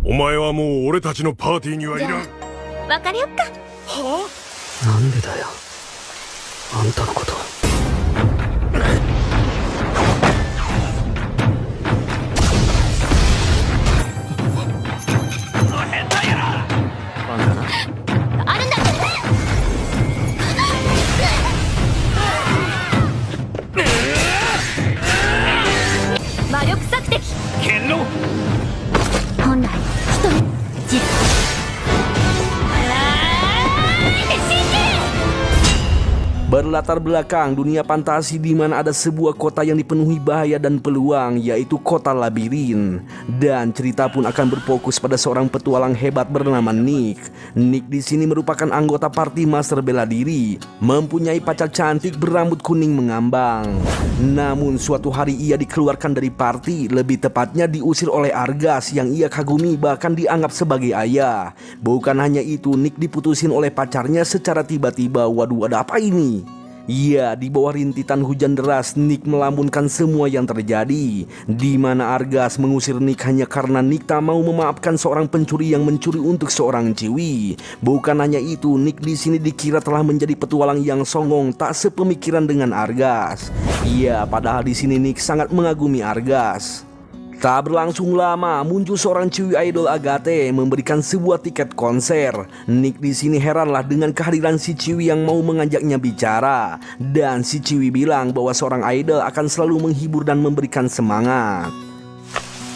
お前はもう俺たちのパーティーにはいらん。別れよっか。はなんでだよ、あんたのこと。バンだな。あるんだって。魔力索敵。剣路。本来人の実Berlatar belakang dunia fantasi di mana ada sebuah kota yang dipenuhi bahaya dan peluang, yaitu kota labirin. Dan cerita pun akan berfokus pada seorang petualang hebat bernama Nick. Nick di sini merupakan anggota party master bela diri, mempunyai pacar cantik berambut kuning mengambang. Namun suatu hari ia dikeluarkan dari party, lebih tepatnya diusir oleh Argas yang ia kagumi bahkan dianggap sebagai ayah. Bukan hanya itu, Nick diputusin oleh pacarnya secara tiba-tiba. Waduh, ada apa ini? Iya, di bawah rintitan hujan deras, Nick melamunkan semua yang terjadi, di mana Argas mengusir Nick hanya karena Nick tak mau memaafkan seorang pencuri yang mencuri untuk seorang ciwi. Bukan hanya itu, Nick di sini dikira telah menjadi petualang yang songong, tak sepemikiran dengan Argas. Iya, padahal di sini Nick sangat mengagumi Argas. Tak berlangsung lama, muncul seorang ciwi idol Agate memberikan sebuah tiket konser. Nick di sini heranlah dengan kehadiran si ciwi yang mau mengajaknya bicara. Dan si ciwi bilang bahwa seorang idol akan selalu menghibur dan memberikan semangat.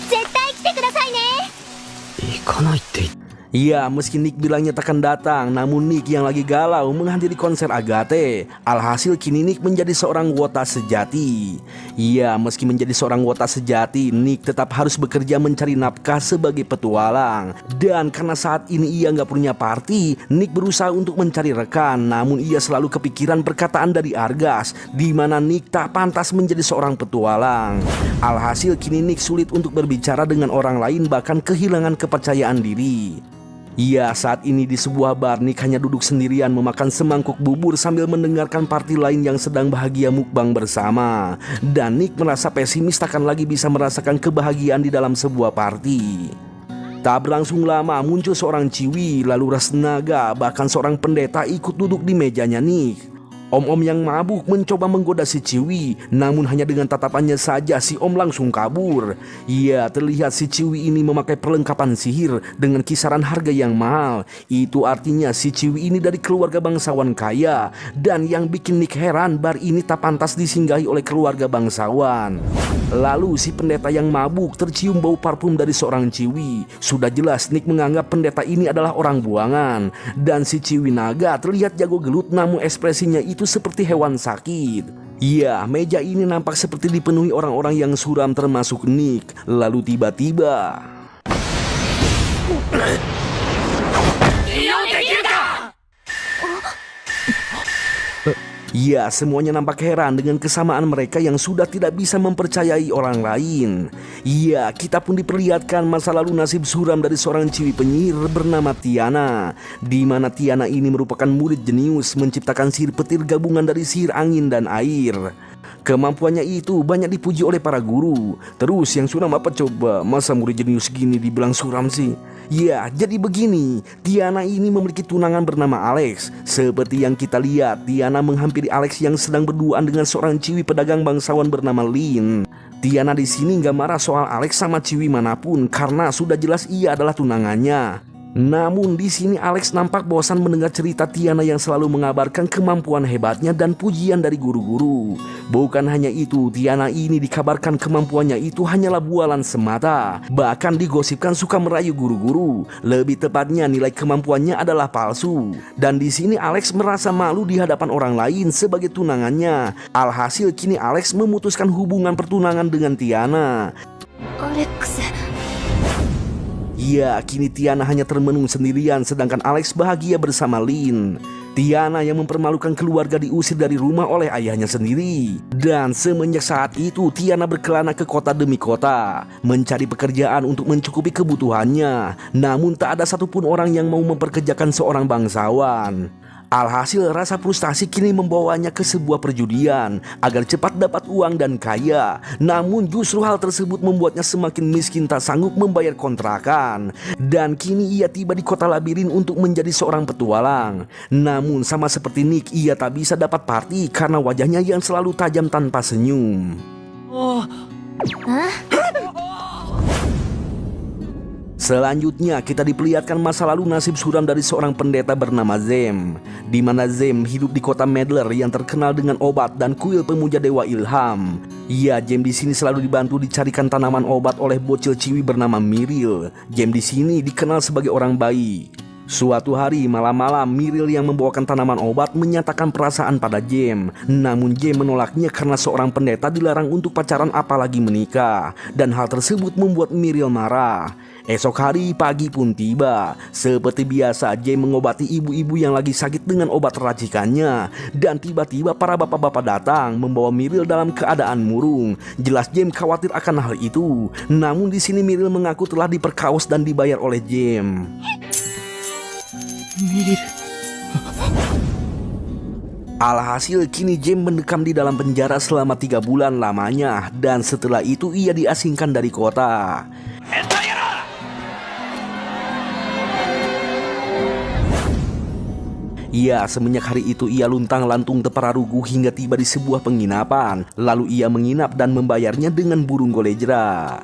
絶対来てくださいね。行かないって言って。Iya, meski Nick bilangnya takkan datang, namun Nick yang lagi galau menghadiri konser Agate. Alhasil kini Nick menjadi seorang wota sejati. Iya, meski menjadi seorang wota sejati, Nick tetap harus bekerja mencari nafkah sebagai petualang. Dan karena saat ini ia nggak punya party, Nick berusaha untuk mencari rekan. Namun ia selalu kepikiran perkataan dari Argas, di mana Nick tak pantas menjadi seorang petualang. Alhasil kini Nick sulit untuk berbicara dengan orang lain, bahkan kehilangan kepercayaan diri. Iya, saat ini di sebuah bar, Nick hanya duduk sendirian memakan semangkuk bubur sambil mendengarkan party lain yang sedang bahagia mukbang bersama. Dan Nick merasa pesimis takkan lagi bisa merasakan kebahagiaan di dalam sebuah party. Tak berlangsung lama, muncul seorang ciwi, lalu ras naga, bahkan seorang pendeta ikut duduk di mejanya Nick. Om-om yang mabuk mencoba menggoda si ciwi, namun hanya dengan tatapannya saja si om langsung kabur. Iya, terlihat si ciwi ini memakai perlengkapan sihir dengan kisaran harga yang mahal. Itu artinya si ciwi ini dari keluarga bangsawan kaya. Dan yang bikin Nick heran, bar ini tak pantas disinggahi oleh keluarga bangsawan. Lalu si pendeta yang mabuk tercium bau parfum dari seorang ciwi. Sudah jelas Nick menganggap pendeta ini adalah orang buangan. Dan si ciwi naga terlihat jago gelut, namun ekspresinya itu seperti hewan sakit. Iya, meja ini nampak seperti dipenuhi orang-orang yang suram termasuk Nick. Lalu tiba-tiba iya, semuanya nampak heran dengan kesamaan mereka yang sudah tidak bisa mempercayai orang lain. Iya, kita pun diperlihatkan masa lalu nasib suram dari seorang ciwi penyihir bernama Tiana, di mana Tiana ini merupakan murid jenius menciptakan sihir petir gabungan dari sihir angin dan air. Kemampuannya itu banyak dipuji oleh para guru. Terus yang suram apa coba? Masa murid jenius gini dibilang suram sih? Ya, jadi begini, Tiana ini memiliki tunangan bernama Alex. Seperti yang kita lihat, Tiana menghampiri Alex yang sedang berduaan dengan seorang ciwi pedagang bangsawan bernama Lin. Tiana di sini nggak marah soal Alex sama ciwi manapun karena sudah jelas ia adalah tunangannya. Namun di sini Alex nampak bosan mendengar cerita Tiana yang selalu mengabarkan kemampuan hebatnya dan pujian dari guru-guru. Bukan hanya itu, Tiana ini dikabarkan kemampuannya itu hanyalah bualan semata. Bahkan digosipkan suka merayu guru-guru. Lebih tepatnya nilai kemampuannya adalah palsu. Dan di sini Alex merasa malu di hadapan orang lain sebagai tunangannya. Alhasil kini Alex memutuskan hubungan pertunangan dengan Tiana. Alex. Iya, kini Tiana hanya termenung sendirian sedangkan Alex bahagia bersama Lin. Tiana yang mempermalukan keluarga diusir dari rumah oleh ayahnya sendiri. Dan semenjak saat itu Tiana berkelana ke kota demi kota mencari pekerjaan untuk mencukupi kebutuhannya. Namun tak ada satupun orang yang mau memperkerjakan seorang bangsawan. Alhasil rasa frustasi kini membawanya ke sebuah perjudian agar cepat dapat uang dan kaya. Namun justru hal tersebut membuatnya semakin miskin tak sanggup membayar kontrakan. Dan kini ia tiba di kota labirin untuk menjadi seorang petualang. Namun sama seperti Nick, ia tak bisa dapat party karena wajahnya yang selalu tajam tanpa senyum. Selanjutnya kita diperlihatkan masa lalu nasib suram dari seorang pendeta bernama Zem, di mana Zem hidup di kota Medler yang terkenal dengan obat dan kuil pemuja dewa ilham. Ya, Zem di sini selalu dibantu dicarikan tanaman obat oleh bocil ciwi bernama Miril. Zem di sini dikenal sebagai orang baik. Suatu hari malam-malam, Miril yang membawakan tanaman obat menyatakan perasaan pada Jem. Namun Jem menolaknya karena seorang pendeta dilarang untuk pacaran apalagi menikah. Dan hal tersebut membuat Miril marah. Esok hari pagi pun tiba. Seperti biasa, Jem mengobati ibu-ibu yang lagi sakit dengan obat racikannya. Dan tiba-tiba para bapak-bapak datang membawa Miril dalam keadaan murung. Jelas Jem khawatir akan hal itu. Namun di sini Miril mengaku telah diperkaos dan dibayar oleh Jem. Alhasil kini Jem mendekam di dalam penjara selama 3 bulan lamanya. Dan setelah itu ia diasingkan dari kota. Ya, semenjak hari itu ia luntang-lantung tepararugu hingga tiba di sebuah penginapan. Lalu ia menginap dan membayarnya dengan burung golejra.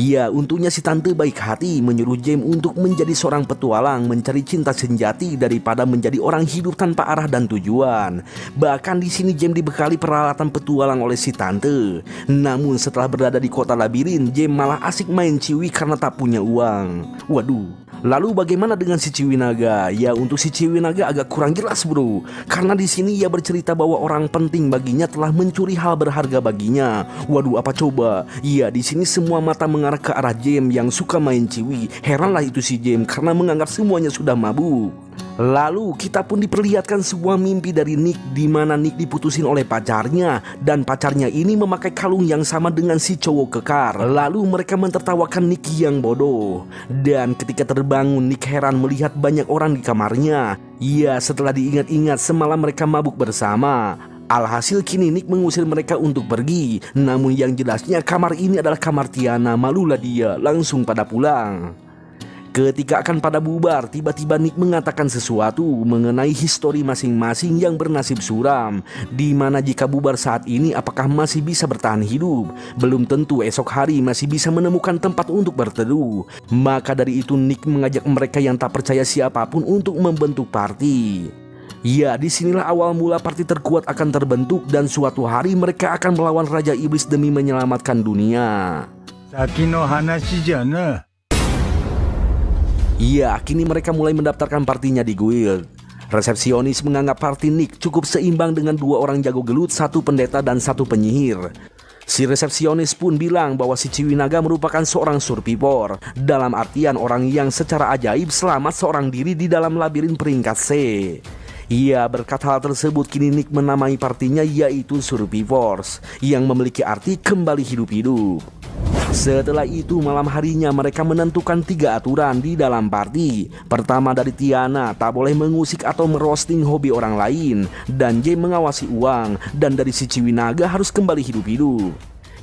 Ya, untungnya si tante baik hati menyuruh Jem untuk menjadi seorang petualang mencari cinta sejati daripada menjadi orang hidup tanpa arah dan tujuan. Bahkan di sini Jem dibekali peralatan petualang oleh si tante. Namun setelah berada di kota labirin, Jem malah asik main ciwi karena tak punya uang. Waduh. Lalu bagaimana dengan si Ciwi Naga? Ya, untuk si Ciwi Naga agak kurang jelas bro. Karena di sini ia bercerita bahwa orang penting baginya telah mencuri hal berharga baginya. Waduh, apa coba? Iya, di sini semua mata mengarah ke arah Jem yang suka main ciwi. Heranlah itu si Jem karena menganggap semuanya sudah mabuk. Lalu kita pun diperlihatkan sebuah mimpi dari Nick, di mana Nick diputusin oleh pacarnya dan pacarnya ini memakai kalung yang sama dengan si cowok kekar. Lalu mereka mentertawakan Nick yang bodoh. Dan ketika terbangun, Nick heran melihat banyak orang di kamarnya. Iya, setelah diingat-ingat semalam mereka mabuk bersama. Alhasil kini Nick mengusir mereka untuk pergi. Namun yang jelasnya kamar ini adalah kamar Tiana. Malulah dia, langsung pada pulang. Ketika akan pada bubar, tiba-tiba Nick mengatakan sesuatu mengenai histori masing-masing yang bernasib suram. Di mana jika bubar saat ini, apakah masih bisa bertahan hidup? Belum tentu esok hari masih bisa menemukan tempat untuk berteduh. Maka dari itu Nick mengajak mereka yang tak percaya siapapun untuk membentuk party. Ya, disinilah awal mula party terkuat akan terbentuk dan suatu hari mereka akan melawan Raja Iblis demi menyelamatkan dunia. Saki no hanashi ja na. Iya, kini mereka mulai mendaftarkan partinya di guild. Resepsionis menganggap party Nick cukup seimbang dengan 2 orang jago gelut, 1 pendeta dan 1 penyihir. Si resepsionis pun bilang bahwa si Ciwi Naga merupakan seorang survivor, dalam artian orang yang secara ajaib selamat seorang diri di dalam labirin peringkat C. Iya, berkat hal tersebut kini Nick menamai partinya yaitu Survivors, yang memiliki arti kembali hidup-hidup. Setelah itu malam harinya mereka menentukan 3 aturan di dalam party. Pertama dari Tiana, tak boleh mengusik atau merosting hobi orang lain. Dan Jem mengawasi uang. Dan dari si Ciwi Naga harus kembali hidup-hidup.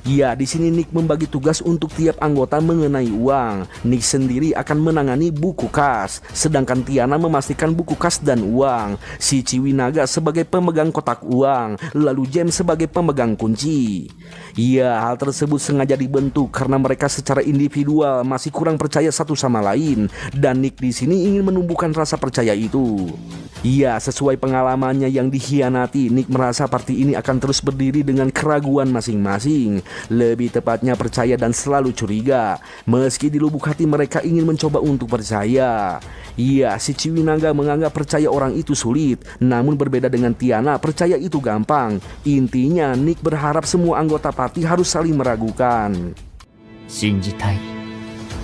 Ya, di sini Nick membagi tugas untuk tiap anggota mengenai uang. Nick sendiri akan menangani buku kas, sedangkan Tiana memastikan buku kas dan uang. Si Ciwi Naga sebagai pemegang kotak uang, lalu Jem sebagai pemegang kunci. Ya, hal tersebut sengaja dibentuk karena mereka secara individual masih kurang percaya satu sama lain, dan Nick di sini ingin menumbuhkan rasa percaya itu. Ya, sesuai pengalamannya yang dikhianati, Nick merasa party ini akan terus berdiri dengan keraguan masing-masing. Lebih tepatnya percaya dan selalu curiga. Meski di lubuk hati mereka ingin mencoba untuk percaya. Iya, si Ciwi Naga menganggap percaya orang itu sulit. Namun berbeda dengan Tiana, percaya itu gampang. Intinya Nick berharap semua anggota party harus saling meragukan. Shinjitai.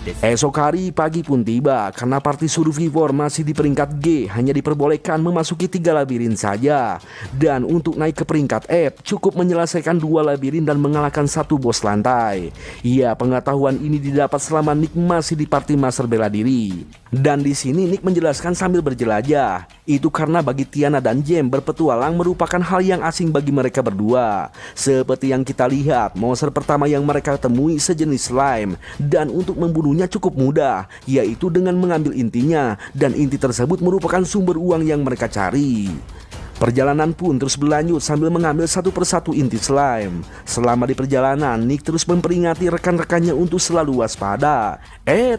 Esok hari pagi pun tiba. Karena party survivor masih di peringkat G, hanya diperbolehkan memasuki 3 labirin saja. Dan untuk naik ke peringkat F, cukup menyelesaikan 2 labirin dan mengalahkan 1 bos lantai. Iya, pengetahuan ini didapat selama Nick masih di party master bela diri. Dan di sini Nick menjelaskan sambil berjelajah. Itu karena bagi Tiana dan Jem berpetualang merupakan hal yang asing bagi mereka berdua. Seperti yang kita lihat, monster pertama yang mereka temui sejenis slime, dan untuk membunuhnya cukup mudah, yaitu dengan mengambil intinya, dan inti tersebut merupakan sumber uang yang mereka cari. Perjalanan pun terus berlanjut sambil mengambil satu persatu inti slime. Selama di perjalanan, Nick terus memperingati rekan-rekannya untuk selalu waspada.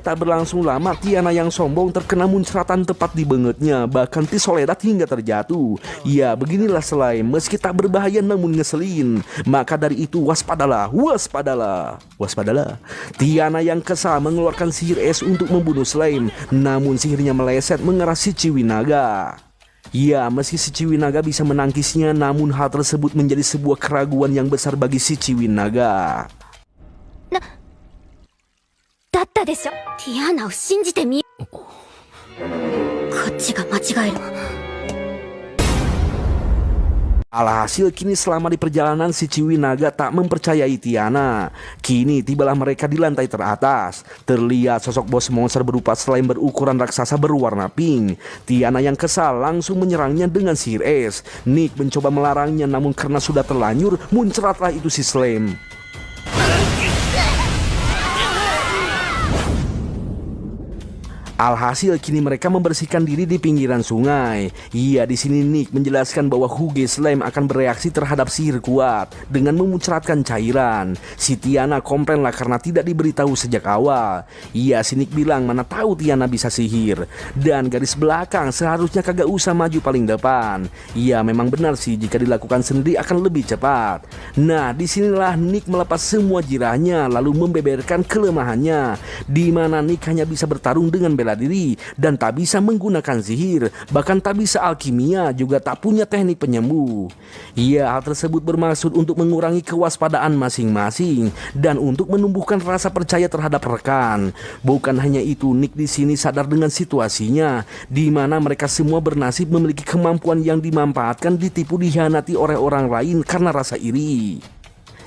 Tak berlangsung lama, Tiana yang sombong terkena muncratan tepat di bengetnya, bahkan Tisoledat hingga terjatuh. Ya, beginilah slime, meski tak berbahaya namun ngeselin. Maka dari itu waspadalah, waspadalah, waspadalah. Tiana yang kesal mengeluarkan sihir es untuk membunuh slime, namun sihirnya meleset mengeras si Ciwinaga. Ya, meski si Ciwinaga bisa menangkisnya, namun hal tersebut menjadi sebuah keraguan yang besar bagi si Ciwinaga. だったでしょ。ティアナを信じてみ。こっちが間違える。 Alhasil kini selama di perjalanan si Ciwinaga tak mempercayai Tiana. Kini tibalah mereka di lantai teratas. Terlihat sosok bos monster berupa slime berukuran raksasa berwarna pink. Tiana yang kesal langsung menyerangnya dengan sihir es. Nick mencoba melarangnya, namun karena sudah terlanjur, muncratlah itu si slime. Alhasil kini mereka membersihkan diri di pinggiran sungai. Iya, di sini Nick menjelaskan bahwa Huge Slime akan bereaksi terhadap sihir kuat dengan memuncratkan cairan. Si Tiana komplainlah karena tidak diberitahu sejak awal. Iya, si Nick bilang mana tahu Tiana bisa sihir. Dan garis belakang seharusnya kagak usah maju paling depan. Iya, memang benar sih, jika dilakukan sendiri akan lebih cepat. Nah, disinilah Nick melepas semua jirahnya lalu membeberkan kelemahannya, di mana Nick hanya bisa bertarung dengan bela diri dan tak bisa menggunakan sihir, bahkan tak bisa alkimia, juga tak punya teknik penyembuh. Iya, hal tersebut bermaksud untuk mengurangi kewaspadaan masing-masing dan untuk menumbuhkan rasa percaya terhadap rekan. Bukan hanya itu, Nick di sini sadar dengan situasinya, di mana mereka semua bernasib memiliki kemampuan yang dimanfaatkan, ditipu, dihianati oleh orang lain karena rasa iri.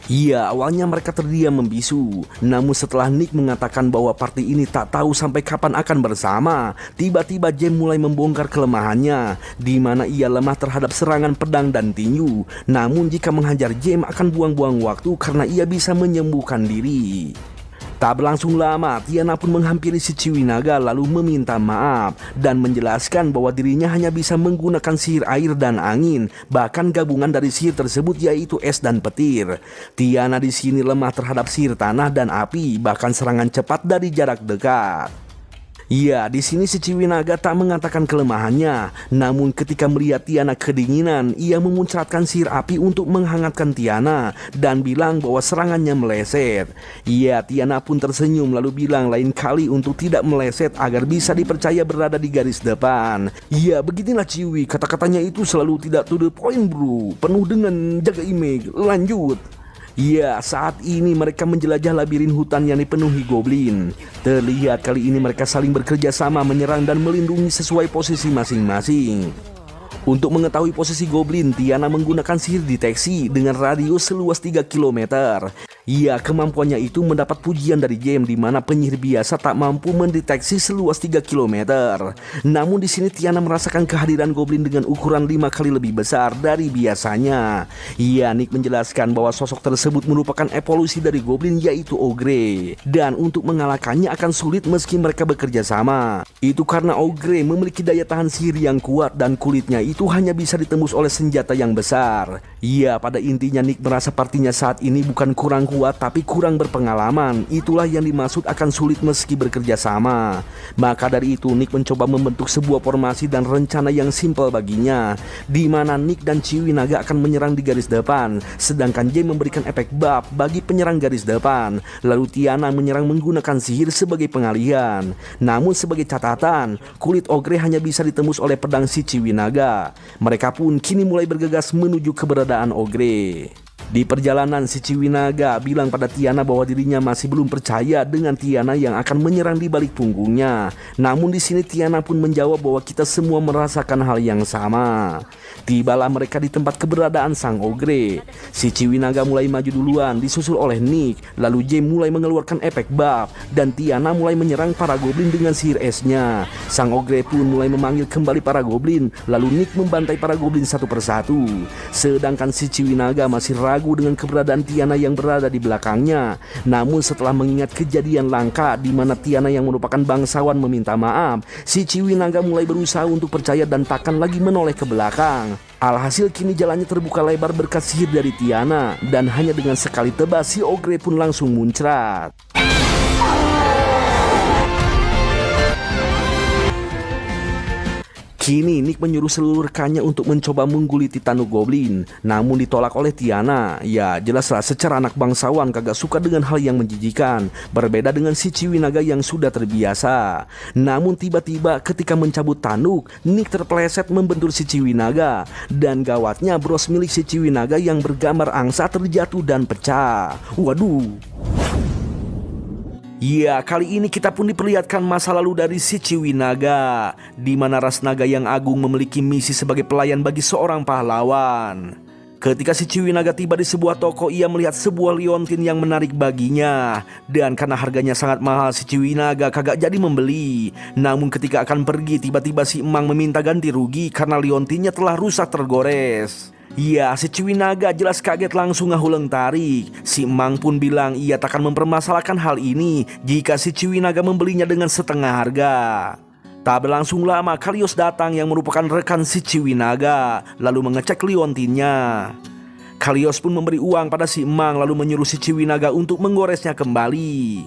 Iya, awalnya mereka terdiam membisu. Namun setelah Nick mengatakan bahwa party ini tak tahu sampai kapan akan bersama, tiba-tiba Jem mulai membongkar kelemahannya, di mana ia lemah terhadap serangan pedang dan tinju. Namun jika menghajar Jem akan buang-buang waktu karena ia bisa menyembuhkan diri. Tak berlangsung lama, Tiana pun menghampiri si Ciwinaga lalu meminta maaf dan menjelaskan bahwa dirinya hanya bisa menggunakan sihir air dan angin, bahkan gabungan dari sihir tersebut yaitu es dan petir. Tiana di sini lemah terhadap sihir tanah dan api, bahkan serangan cepat dari jarak dekat. Iya, di sini si Ciwinaga tak mengatakan kelemahannya, namun ketika melihat Tiana kedinginan, ia memuncratkan sihir api untuk menghangatkan Tiana dan bilang bahwa serangannya meleset. Iya, Tiana pun tersenyum lalu bilang lain kali untuk tidak meleset agar bisa dipercaya berada di garis depan. Iya, beginilah Ciwi, kata-katanya itu selalu tidak to the point bro, penuh dengan jaga image. Lanjut. Ya, saat ini mereka menjelajah labirin hutan yang dipenuhi goblin. Terlihat kali ini mereka saling bekerja sama menyerang dan melindungi sesuai posisi masing-masing. Untuk mengetahui posisi goblin, Tiana menggunakan sihir deteksi dengan radius seluas 3 km. Iya, kemampuannya itu mendapat pujian dari Jem, di mana penyihir biasa tak mampu mendeteksi seluas 3 km. Namun di sini Tiana merasakan kehadiran goblin dengan ukuran 5 kali lebih besar dari biasanya. Iya, Nick menjelaskan bahwa sosok tersebut merupakan evolusi dari goblin yaitu ogre. Dan untuk mengalahkannya akan sulit meski mereka bekerja sama. Itu karena ogre memiliki daya tahan sihir yang kuat dan kulitnya itu hanya bisa ditembus oleh senjata yang besar. Iya, pada intinya Nick merasa partinya saat ini bukan kurang kuat tapi kurang berpengalaman. Itulah yang dimaksud akan sulit meski bekerja sama. Maka dari itu Nick mencoba membentuk sebuah formasi dan rencana yang simpel baginya, di mana Nick dan Ciwinaga akan menyerang di garis depan, sedangkan Jay memberikan efek buff bagi penyerang garis depan. Lalu Tiana menyerang menggunakan sihir sebagai pengalihan. Namun sebagai catatan, kulit ogre hanya bisa ditembus oleh pedang si Ciwinaga. Mereka pun kini mulai bergegas menuju keberadaan ogre. Di perjalanan si Ciwinaga bilang pada Tiana bahwa dirinya masih belum percaya dengan Tiana yang akan menyerang di balik punggungnya. Namun di sini Tiana pun menjawab bahwa kita semua merasakan hal yang sama. Tibalah mereka di tempat keberadaan sang ogre. Si Ciwinaga mulai maju duluan disusul oleh Nick. Lalu James mulai mengeluarkan efek buff dan Tiana mulai menyerang para goblin dengan sihir esnya. Sang ogre pun mulai memanggil kembali para goblin. Lalu Nick membantai para goblin satu persatu. Sedangkan si Ciwinaga masih ragu dengan keberadaan Tiana yang berada di belakangnya. Namun setelah mengingat kejadian langka di mana Tiana yang merupakan bangsawan meminta maaf, si Ciwinaga mulai berusaha untuk percaya dan takkan lagi menoleh ke belakang. Alhasil kini jalannya terbuka lebar berkat sihir dari Tiana dan hanya dengan sekali tebas si ogre pun langsung muncrat. Kini Nick menyuruh seluruh rekannya untuk mencoba mengguliti tanduk goblin. Namun ditolak oleh Tiana. Ya jelaslah secara anak bangsawan kagak suka dengan hal yang menjijikan. Berbeda dengan si Ciwinaga yang sudah terbiasa. Namun tiba-tiba ketika mencabut tanduk, Nick terpeleset membentur si Ciwinaga. Dan gawatnya bros milik si Ciwinaga yang bergambar angsa terjatuh dan pecah. Waduh. Ya, kali ini kita pun diperlihatkan masa lalu dari si Ciwinaga, di mana ras naga yang agung memiliki misi sebagai pelayan bagi seorang pahlawan. Ketika si Ciwinaga tiba di sebuah toko, ia melihat sebuah liontin yang menarik baginya. Dan karena harganya sangat mahal, si Ciwinaga kagak jadi membeli. Namun ketika akan pergi, tiba-tiba si Emang meminta ganti rugi karena liontinnya telah rusak tergores. Ya, si Ciwinaga jelas kaget langsung ngahuleng tarik. Si Emang pun bilang ia takkan mempermasalahkan hal ini jika si Ciwinaga membelinya dengan setengah harga. Tak berlangsung lama, Kalios datang yang merupakan rekan si Ciwinaga, lalu mengecek liontinnya. Kalios pun memberi uang pada si Emang lalu menyuruh si Ciwinaga untuk menggoresnya kembali.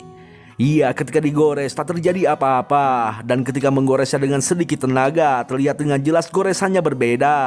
Iya, ketika digores tak terjadi apa-apa, dan ketika menggoresnya dengan sedikit tenaga, terlihat dengan jelas goresannya berbeda.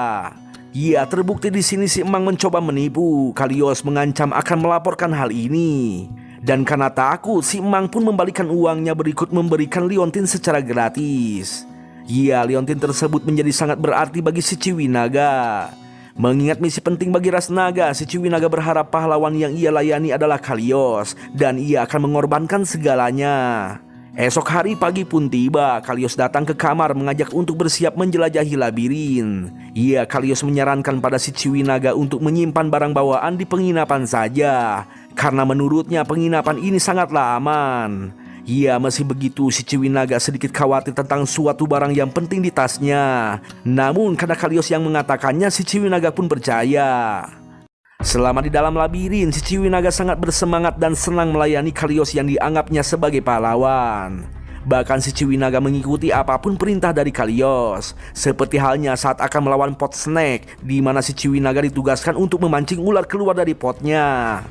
Ya, terbukti di sini si Emang mencoba menipu. Kalios mengancam akan melaporkan hal ini. Dan karena takut, si Emang pun membalikan uangnya berikut memberikan liontin secara gratis. Ya, liontin tersebut menjadi sangat berarti bagi si Ciwinaga. Mengingat misi penting bagi ras naga, si Ciwinaga berharap pahlawan yang ia layani adalah Kalios, dan ia akan mengorbankan segalanya. Esok hari pagi pun tiba, Kalios datang ke kamar mengajak untuk bersiap menjelajahi labirin. Iya, Kalios menyarankan pada si Ciwinaga untuk menyimpan barang bawaan di penginapan saja, karena menurutnya penginapan ini sangatlah aman. Iya, masih begitu si Ciwinaga sedikit khawatir tentang suatu barang yang penting di tasnya. Namun karena Kalios yang mengatakannya, si Ciwinaga pun percaya. Selama di dalam labirin, si Ciwinaga sangat bersemangat dan senang melayani Kalios yang dianggapnya sebagai pahlawan. Bahkan si Ciwinaga mengikuti apapun perintah dari Kalios. Seperti halnya saat akan melawan pot snake, di mana si Ciwinaga ditugaskan untuk memancing ular keluar dari potnya.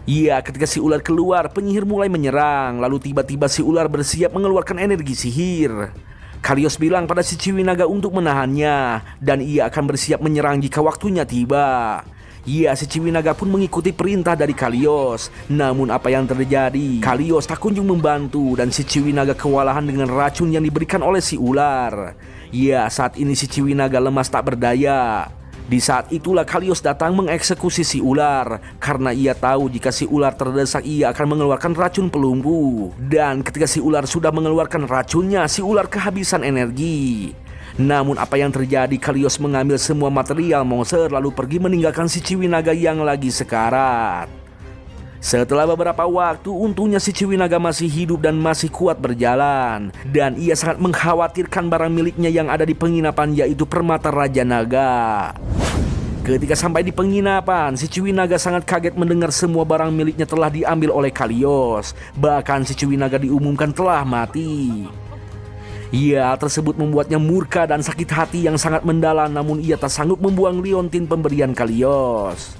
Iya, ketika si ular keluar, penyihir mulai menyerang. Lalu tiba-tiba si ular bersiap mengeluarkan energi sihir. Kalios bilang pada si Ciwinaga untuk menahannya, dan ia akan bersiap menyerang jika waktunya tiba. Iya, si Ciwinaga pun mengikuti perintah dari Kalios. Namun apa yang terjadi? Kalios tak kunjung membantu dan si Ciwinaga kewalahan dengan racun yang diberikan oleh si ular. Iya, saat ini si Ciwinaga lemas tak berdaya. Di saat itulah Kalios datang mengeksekusi si ular, karena ia tahu jika si ular terdesak ia akan mengeluarkan racun pelumpuh. Dan ketika si ular sudah mengeluarkan racunnya, si ular kehabisan energi. Namun apa yang terjadi? Kalios mengambil semua material monster lalu pergi meninggalkan si Ciwinaga yang lagi sekarat. Setelah beberapa waktu, untungnya si Ciwinaga masih hidup dan masih kuat berjalan. Dan ia sangat mengkhawatirkan barang miliknya yang ada di penginapan, yaitu permata Raja Naga. Ketika sampai di penginapan, si Ciwinaga sangat kaget mendengar semua barang miliknya telah diambil oleh Kalios. Bahkan si Ciwinaga diumumkan telah mati. Ia tersebut membuatnya murka dan sakit hati yang sangat mendalam, namun ia tak sanggup membuang liontin pemberian Kalios.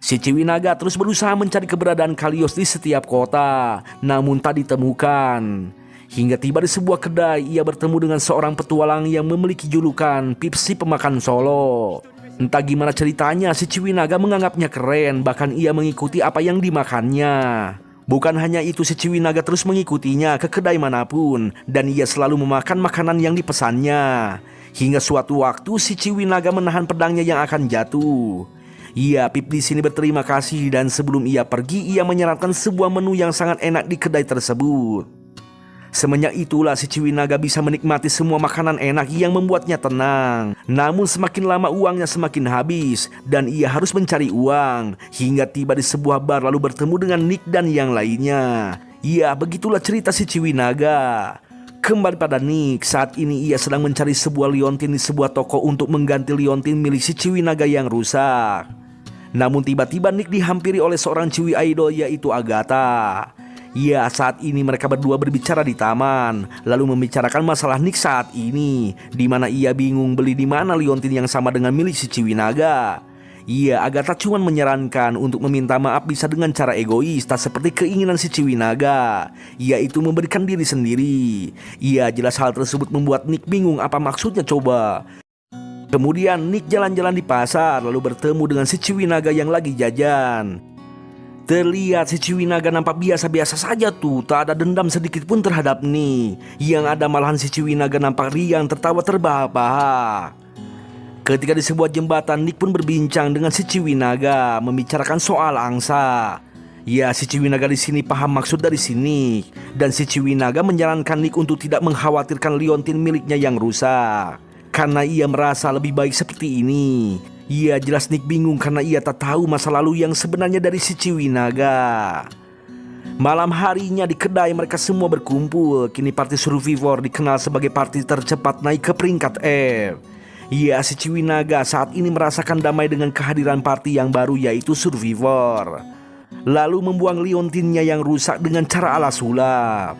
Si Ciwinaga terus berusaha mencari keberadaan Kalios di setiap kota, namun tak ditemukan. Hingga tiba di sebuah kedai, ia bertemu dengan seorang petualang yang memiliki julukan Pipsi Pemakan Solo. Entah gimana ceritanya, si Ciwinaga menganggapnya keren, bahkan ia mengikuti apa yang dimakannya. Bukan hanya itu, si Ciwinaga terus mengikutinya ke kedai manapun, dan ia selalu memakan makanan yang dipesannya. Hingga suatu waktu si Ciwinaga menahan pedangnya yang akan jatuh. Iya, Pip di sini berterima kasih dan sebelum ia pergi, ia menyarankan sebuah menu yang sangat enak di kedai tersebut. Semenjak itulah si Ciwinaga bisa menikmati semua makanan enak yang membuatnya tenang. Namun semakin lama uangnya semakin habis dan ia harus mencari uang hingga tiba di sebuah bar lalu bertemu dengan Nick dan yang lainnya. Ya, begitulah cerita si Ciwinaga. Kembali pada Nick, saat ini ia sedang mencari sebuah liontin di sebuah toko untuk mengganti liontin milik si Ciwinaga yang rusak. Namun tiba-tiba Nick dihampiri oleh seorang ciwi idol yaitu Agatha. Ya, saat ini mereka berdua berbicara di taman, lalu membicarakan masalah Nick saat ini, di mana ia bingung beli di mana liontin yang sama dengan milik si Ciwinaga. Ya, Agatha cuma menyarankan untuk meminta maaf bisa dengan cara egois, tak seperti keinginan si Ciwinaga, yaitu memberikan diri sendiri. Ya, jelas hal tersebut membuat Nick bingung apa maksudnya coba. Kemudian Nick jalan-jalan di pasar lalu bertemu dengan si Ciwinaga yang lagi jajan. Terlihat si Ciwinaga nampak biasa-biasa saja tuh, tak ada dendam sedikit pun terhadap Nick. Yang ada malahan si Ciwinaga nampak riang tertawa terbahak-bahak. Ketika di sebuah jembatan, Nick pun berbincang dengan si Ciwinaga membicarakan soal angsa. Ya, si Ciwinaga di sini paham maksud dari sini dan si Ciwinaga menyarankan Nick untuk tidak mengkhawatirkan liontin miliknya yang rusak karena ia merasa lebih baik seperti ini. Ia jelas Nick bingung karena ia tak tahu masa lalu yang sebenarnya dari si Ciwinaga. Malam harinya di kedai mereka semua berkumpul. Kini party Survivor dikenal sebagai party tercepat naik ke peringkat F. Ia si Ciwinaga saat ini merasakan damai dengan kehadiran party yang baru yaitu Survivor. Lalu membuang liontinnya yang rusak dengan cara ala sulap.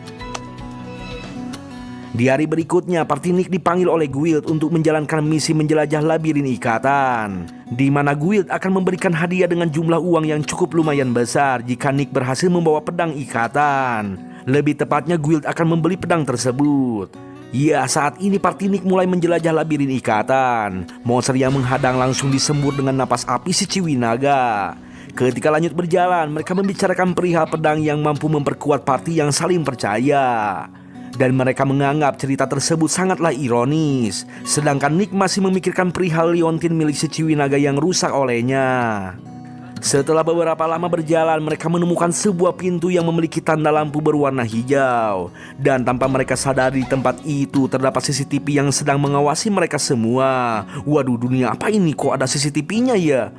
Di hari berikutnya, party Nick dipanggil oleh Guild untuk menjalankan misi menjelajah labirin ikatan, di mana Guild akan memberikan hadiah dengan jumlah uang yang cukup lumayan besar jika Nick berhasil membawa pedang ikatan. Lebih tepatnya Guild akan membeli pedang tersebut. Ya, saat ini party Nick mulai menjelajah labirin ikatan. Monster yang menghadang langsung disembur dengan napas api si Ciwinaga. Ketika lanjut berjalan, mereka membicarakan perihal pedang yang mampu memperkuat party yang saling percaya. Dan mereka menganggap cerita tersebut sangatlah ironis. Sedangkan Nick masih memikirkan perihal liontin milik si Ciwinaga yang rusak olehnya. Setelah beberapa lama berjalan, mereka menemukan sebuah pintu yang memiliki tanda lampu berwarna hijau. Dan tanpa mereka sadari di tempat itu terdapat CCTV yang sedang mengawasi mereka semua. Waduh, dunia apa ini, kok ada CCTV-nya ya?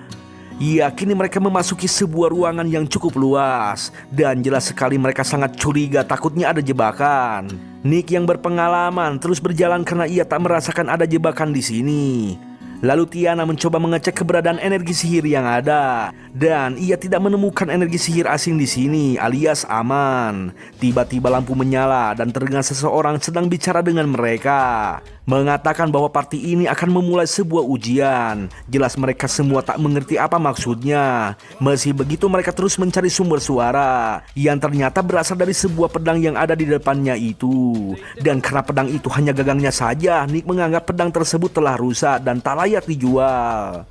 Ya, kini mereka memasuki sebuah ruangan yang cukup luas. Dan jelas sekali mereka sangat curiga, takutnya ada jebakan. Nick yang berpengalaman terus berjalan karena ia tak merasakan ada jebakan di sini. Lalu Tiana mencoba mengecek keberadaan energi sihir yang ada, dan ia tidak menemukan energi sihir asing di sini, alias aman. Tiba-tiba lampu menyala dan terdengar seseorang sedang bicara dengan mereka, mengatakan bahwa party ini akan memulai sebuah ujian. Jelas mereka semua tak mengerti apa maksudnya. Meski begitu mereka terus mencari sumber suara yang ternyata berasal dari sebuah pedang yang ada di depannya itu. Dan karena pedang itu hanya gagangnya saja, Nick menganggap pedang tersebut telah rusak dan tak layak dijual.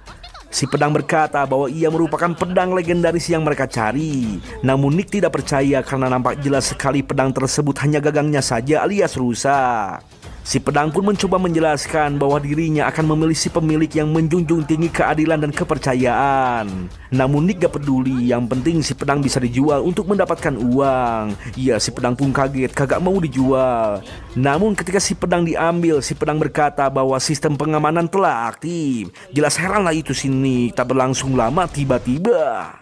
Si pedang berkata bahwa ia merupakan pedang legendaris yang mereka cari. Namun Nick tidak percaya karena nampak jelas sekali pedang tersebut hanya gagangnya saja alias rusak. Si pedang pun mencoba menjelaskan bahwa dirinya akan memilih si pemilik yang menjunjung tinggi keadilan dan kepercayaan. Namun Nick gak peduli, yang penting si pedang bisa dijual untuk mendapatkan uang. Ya, si pedang pun kaget, kagak mau dijual. Namun ketika si pedang diambil, si pedang berkata bahwa sistem pengamanan telah aktif. Jelas heranlah itu si Nick, tak berlangsung lama tiba-tiba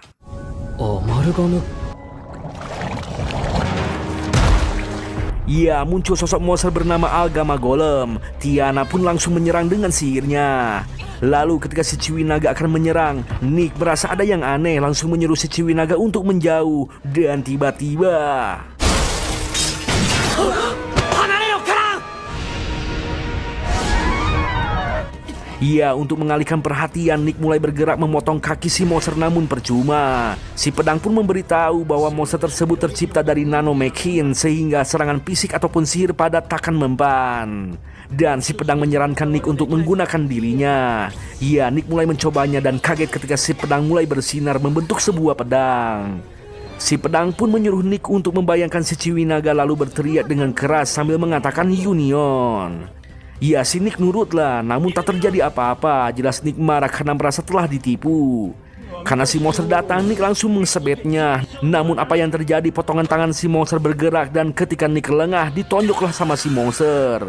ya, muncul sosok monster bernama Algama Golem. Tiana pun langsung menyerang dengan sihirnya. Lalu ketika si Ciwinaga akan menyerang, Nick merasa ada yang aneh, langsung menyuruh si Ciwinaga untuk menjauh. Dan tiba-tiba ya, untuk mengalihkan perhatian, Nick mulai bergerak memotong kaki si monster, namun percuma. Si pedang pun memberitahu bahwa monster tersebut tercipta dari nanomechin, sehingga serangan fisik ataupun sihir padat takkan mempan. Dan si pedang menyarankan Nick untuk menggunakan dirinya. Ya, Nick mulai mencobanya dan kaget ketika si pedang mulai bersinar membentuk sebuah pedang. Si pedang pun menyuruh Nick untuk membayangkan si Ciwinaga lalu berteriak dengan keras sambil mengatakan Union. Ya, si Nick nurutlah, namun tak terjadi apa-apa. Jelas Nick marah karena merasa telah ditipu. Karena si monster datang, Nick langsung mengesebetnya. Namun apa yang terjadi, potongan tangan si monster bergerak dan ketika Nick lengah, ditonjoklah sama si monster.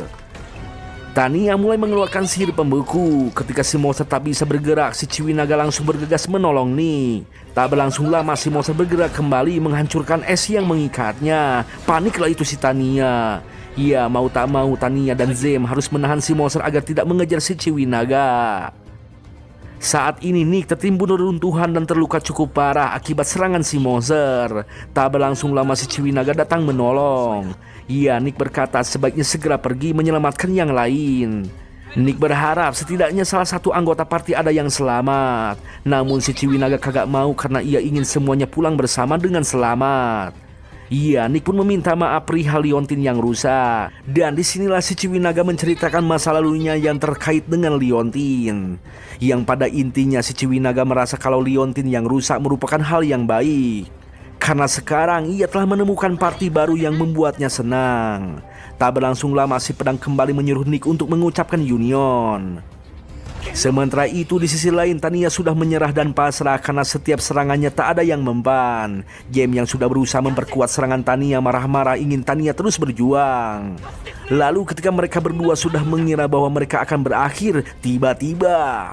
Tania mulai mengeluarkan sihir pembeku. Ketika si monster tak bisa bergerak, si Ciwinaga langsung bergegas menolong Nick. Tak berlangsung lama si monster bergerak kembali menghancurkan es yang mengikatnya. Paniklah itu si Tania. Ya mau tak mau Tania dan Zem harus menahan si monster agar tidak mengejar si Ciwinaga. Saat ini Nick tertimbun reruntuhan dan terluka cukup parah akibat serangan si monster. Tak berlangsung lama si Ciwinaga datang menolong. Ya, Nick berkata sebaiknya segera pergi menyelamatkan yang lain. Nick berharap setidaknya salah satu anggota party ada yang selamat. Namun si Ciwinaga kagak mau karena ia ingin semuanya pulang bersama dengan selamat. Iya, Nick pun meminta maaf perihal Liontin yang rusak. Dan disinilah si Ciwinaga menceritakan masa lalunya yang terkait dengan Liontin. Yang pada intinya si Ciwinaga merasa kalau Liontin yang rusak merupakan hal yang baik. Karena sekarang ia telah menemukan party baru yang membuatnya senang. Tak berlangsung lama si pedang kembali menyuruh Nick untuk mengucapkan union. Sementara itu di sisi lain Tania sudah menyerah dan pasrah karena setiap serangannya tak ada yang mempan. Game yang sudah berusaha memperkuat serangan Tania marah-marah ingin Tania terus berjuang. Lalu ketika mereka berdua sudah mengira bahwa mereka akan berakhir, tiba-tiba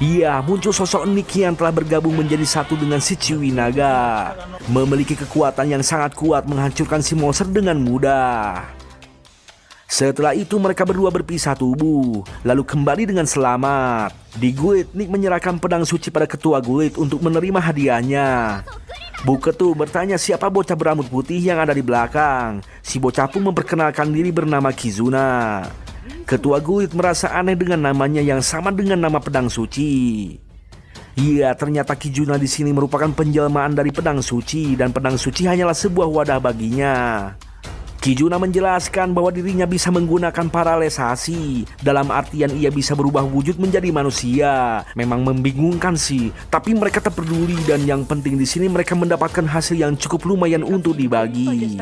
iya, muncul sosok Nick yang telah bergabung menjadi satu dengan si Ciwinaga. Memiliki kekuatan yang sangat kuat menghancurkan si monster dengan mudah. Setelah itu mereka berdua berpisah tubuh, lalu kembali dengan selamat. Di guild, Nick menyerahkan pedang suci pada ketua guild untuk menerima hadiahnya. Bu Ketu bertanya siapa bocah berambut putih yang ada di belakang. Si bocah pun memperkenalkan diri bernama Kizuna. Ketua guild merasa aneh dengan namanya yang sama dengan nama pedang suci. Iya, ternyata Kizuna di sini merupakan penjelmaan dari pedang suci dan pedang suci hanyalah sebuah wadah baginya. Kizuna menjelaskan bahwa dirinya bisa menggunakan paralesasi, dalam artian ia bisa berubah wujud menjadi manusia. Memang membingungkan sih, tapi mereka tak peduli dan yang penting di sini mereka mendapatkan hasil yang cukup lumayan untuk dibagi.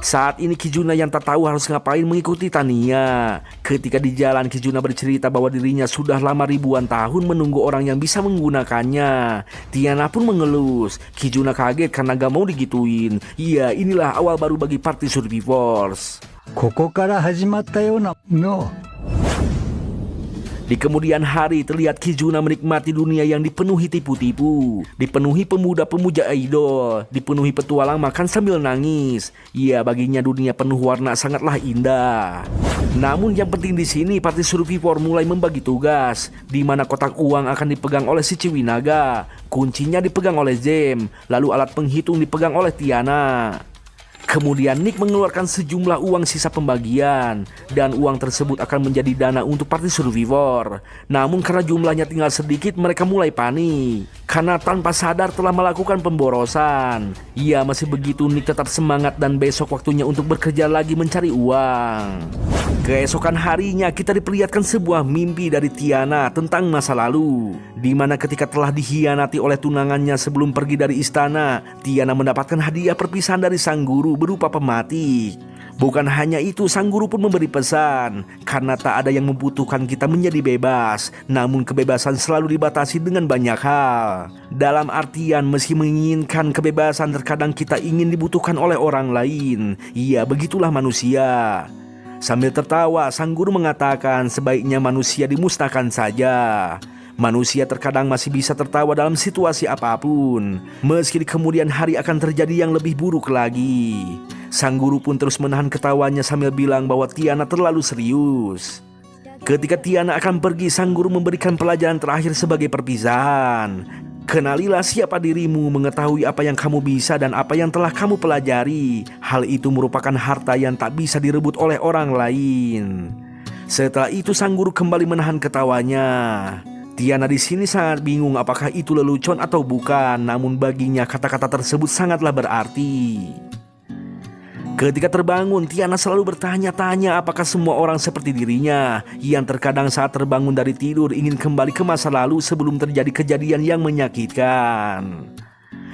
Saat ini Kizuna yang tak tahu harus ngapain mengikuti Tania. Ketika di jalan Kizuna bercerita bahwa dirinya sudah lama ribuan tahun menunggu orang yang bisa menggunakannya. Tiana pun mengelus. Kizuna kaget karena gak mau digituin. Iya, inilah awal baru bagi party Survivors. ここから始まったようなの。 Di kemudian hari terlihat Kizuna menikmati dunia yang dipenuhi tipu-tipu, dipenuhi pemuda-pemuja idol, dipenuhi petualang makan sambil nangis. Ya, baginya dunia penuh warna sangatlah indah. Namun yang penting di sini party Survivor mulai membagi tugas, di mana kotak uang akan dipegang oleh si Ciwinaga, kuncinya dipegang oleh Zem, lalu alat penghitung dipegang oleh Tiana. Kemudian Nick mengeluarkan sejumlah uang sisa pembagian dan uang tersebut akan menjadi dana untuk party Survivor. Namun karena jumlahnya tinggal sedikit mereka mulai panik karena tanpa sadar telah melakukan pemborosan. Iya, masih begitu Nick tetap semangat dan besok waktunya untuk bekerja lagi mencari uang. Keesokan harinya kita diperlihatkan sebuah mimpi dari Tiana tentang masa lalu, di mana ketika telah dikhianati oleh tunangannya sebelum pergi dari istana, Tiana mendapatkan hadiah perpisahan dari sang guru berupa pematik. Bukan hanya itu, sang guru pun memberi pesan, karena tak ada yang membutuhkan kita menjadi bebas, namun kebebasan selalu dibatasi dengan banyak hal. Dalam artian meski menginginkan kebebasan, terkadang kita ingin dibutuhkan oleh orang lain. Iya, begitulah manusia. Sambil tertawa, sang guru mengatakan sebaiknya manusia dimusnahkan saja. Manusia terkadang masih bisa tertawa dalam situasi apapun, meski di kemudian hari akan terjadi yang lebih buruk lagi. Sang guru pun terus menahan ketawanya sambil bilang bahwa Tiana terlalu serius. Ketika Tiana akan pergi, sang guru memberikan pelajaran terakhir sebagai perpisahan. Kenalilah siapa dirimu, mengetahui apa yang kamu bisa dan apa yang telah kamu pelajari. Hal itu merupakan harta yang tak bisa direbut oleh orang lain. Setelah itu sang guru kembali menahan ketawanya. Tiana di sini sangat bingung apakah itu lelucon atau bukan, namun baginya kata-kata tersebut sangatlah berarti. Ketika terbangun, Tiana selalu bertanya-tanya apakah semua orang seperti dirinya, yang terkadang saat terbangun dari tidur ingin kembali ke masa lalu sebelum terjadi kejadian yang menyakitkan.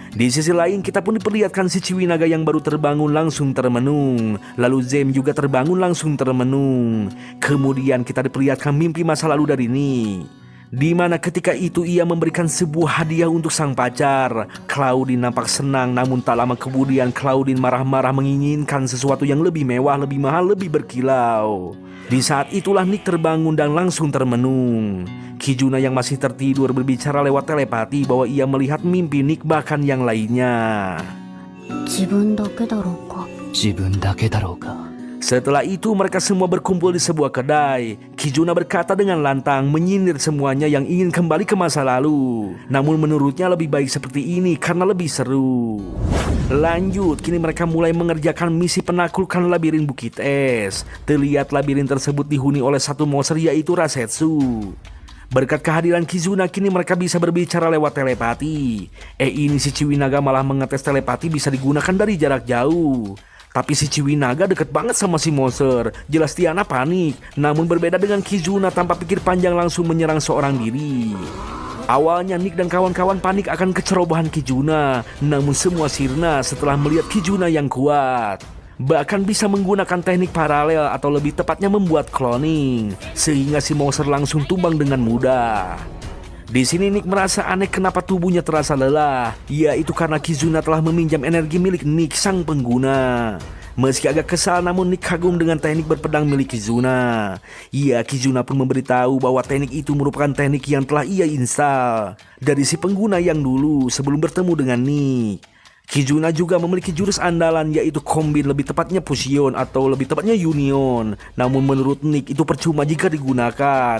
Di sisi lain kita pun diperlihatkan si Ciwi Naga yang baru terbangun langsung termenung. Lalu Zem juga terbangun langsung termenung. Kemudian kita diperlihatkan mimpi masa lalu dari Nick, di mana ketika itu ia memberikan sebuah hadiah untuk sang pacar. Claudine nampak senang, namun tak lama kemudian Claudine marah-marah menginginkan sesuatu yang lebih mewah, lebih mahal, lebih berkilau. Di saat itulah Nick terbangun dan langsung termenung. Kijuna yang masih tertidur berbicara lewat telepati bahwa ia melihat mimpi Nick bahkan yang lainnya. 自分だけだろうか。自分だけだろうか。 Setelah itu mereka semua berkumpul di sebuah kedai. Kijuna berkata dengan lantang menyindir semuanya yang ingin kembali ke masa lalu. Namun menurutnya lebih baik seperti ini karena lebih seru. Lanjut, kini mereka mulai mengerjakan misi penaklukkan labirin Bukit Es. Terlihat labirin tersebut dihuni oleh satu monster yaitu Rasetsu. Berkat kehadiran Kizuna kini mereka bisa berbicara lewat telepati. Ini si Ciwi Naga malah mengetes telepati bisa digunakan dari jarak jauh. Tapi si Ciwi Naga deket banget sama si monster. Jelas Tiana panik. Namun berbeda dengan Kizuna, tanpa pikir panjang langsung menyerang seorang diri. Awalnya Nick dan kawan-kawan panik akan kecerobohan Kizuna. Namun semua sirna setelah melihat Kizuna yang kuat. Bahkan bisa menggunakan teknik paralel atau lebih tepatnya membuat cloning. Sehingga si monster langsung tumbang dengan mudah. Di sini Nick merasa aneh kenapa tubuhnya terasa lelah. Yaitu karena Kizuna telah meminjam energi milik Nick sang pengguna. Meski agak kesal, namun Nick kagum dengan teknik berpedang milik Kizuna. Kizuna pun memberitahu bahwa teknik itu merupakan teknik yang telah ia install dari si pengguna yang dulu sebelum bertemu dengan Nick. Kizuna juga memiliki jurus andalan yaitu Combine, lebih tepatnya Fusion atau lebih tepatnya Union. Namun menurut Nick itu percuma jika digunakan,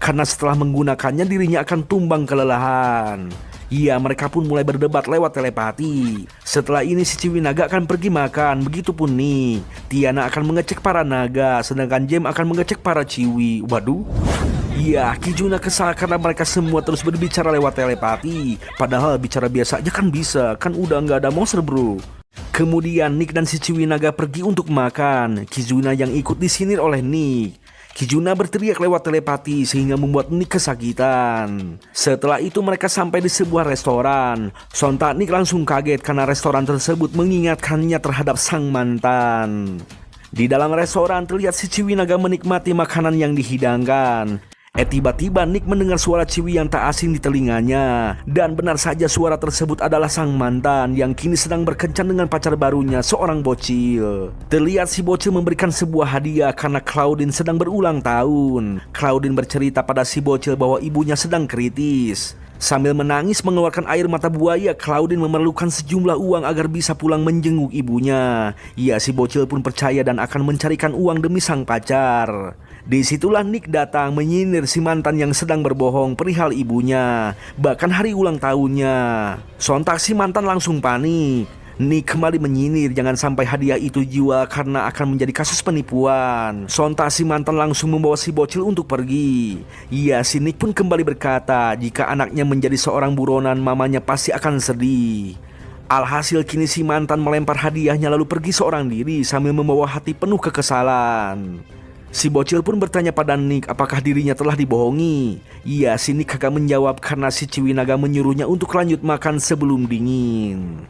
karena setelah menggunakannya dirinya akan tumbang kelelahan. Mereka pun mulai berdebat lewat telepati. Setelah ini si Ciwi Naga akan pergi makan, begitupun nih. Tiana akan mengecek para naga, sedangkan Jem akan mengecek para Ciwi. Waduh. Kijuna kesal karena mereka semua terus berbicara lewat telepati. Padahal bicara biasa aja kan bisa, kan udah nggak ada monster bro. Kemudian Nick dan si Ciwi Naga pergi untuk makan. Kizuna yang ikut disinir oleh Nick. Kizuna berteriak lewat telepati sehingga membuat Nick kesakitan. Setelah itu mereka sampai di sebuah restoran. Sontak Nick langsung kaget karena restoran tersebut mengingatkannya terhadap sang mantan. Di dalam restoran terlihat si Ciwi Naga menikmati makanan yang dihidangkan. Tiba-tiba Nick mendengar suara Ciwi yang tak asing di telinganya. Dan benar saja suara tersebut adalah sang mantan yang kini sedang berkencan dengan pacar barunya, seorang bocil. Terlihat si bocil memberikan sebuah hadiah karena Claudine sedang berulang tahun. Claudine bercerita pada si bocil bahwa ibunya sedang kritis. Sambil menangis mengeluarkan air mata buaya, Claudine memerlukan sejumlah uang agar bisa pulang menjenguk ibunya. Si bocil pun percaya dan akan mencarikan uang demi sang pacar. Disitulah Nick datang menyinir si mantan yang sedang berbohong perihal ibunya, bahkan hari ulang tahunnya. Sontak si mantan langsung panik. Nick kembali menyinir jangan sampai hadiah itu dijual karena akan menjadi kasus penipuan. Sontak si mantan langsung membawa si bocil untuk pergi. Si Nick pun kembali berkata jika anaknya menjadi seorang buronan, mamanya pasti akan sedih. Alhasil kini si mantan melempar hadiahnya lalu pergi seorang diri sambil membawa hati penuh kekesalan. Si bocil pun bertanya pada Nick apakah dirinya telah dibohongi. Si Nick kagak menjawab karena si Ciwi Naga menyuruhnya untuk lanjut makan sebelum dingin.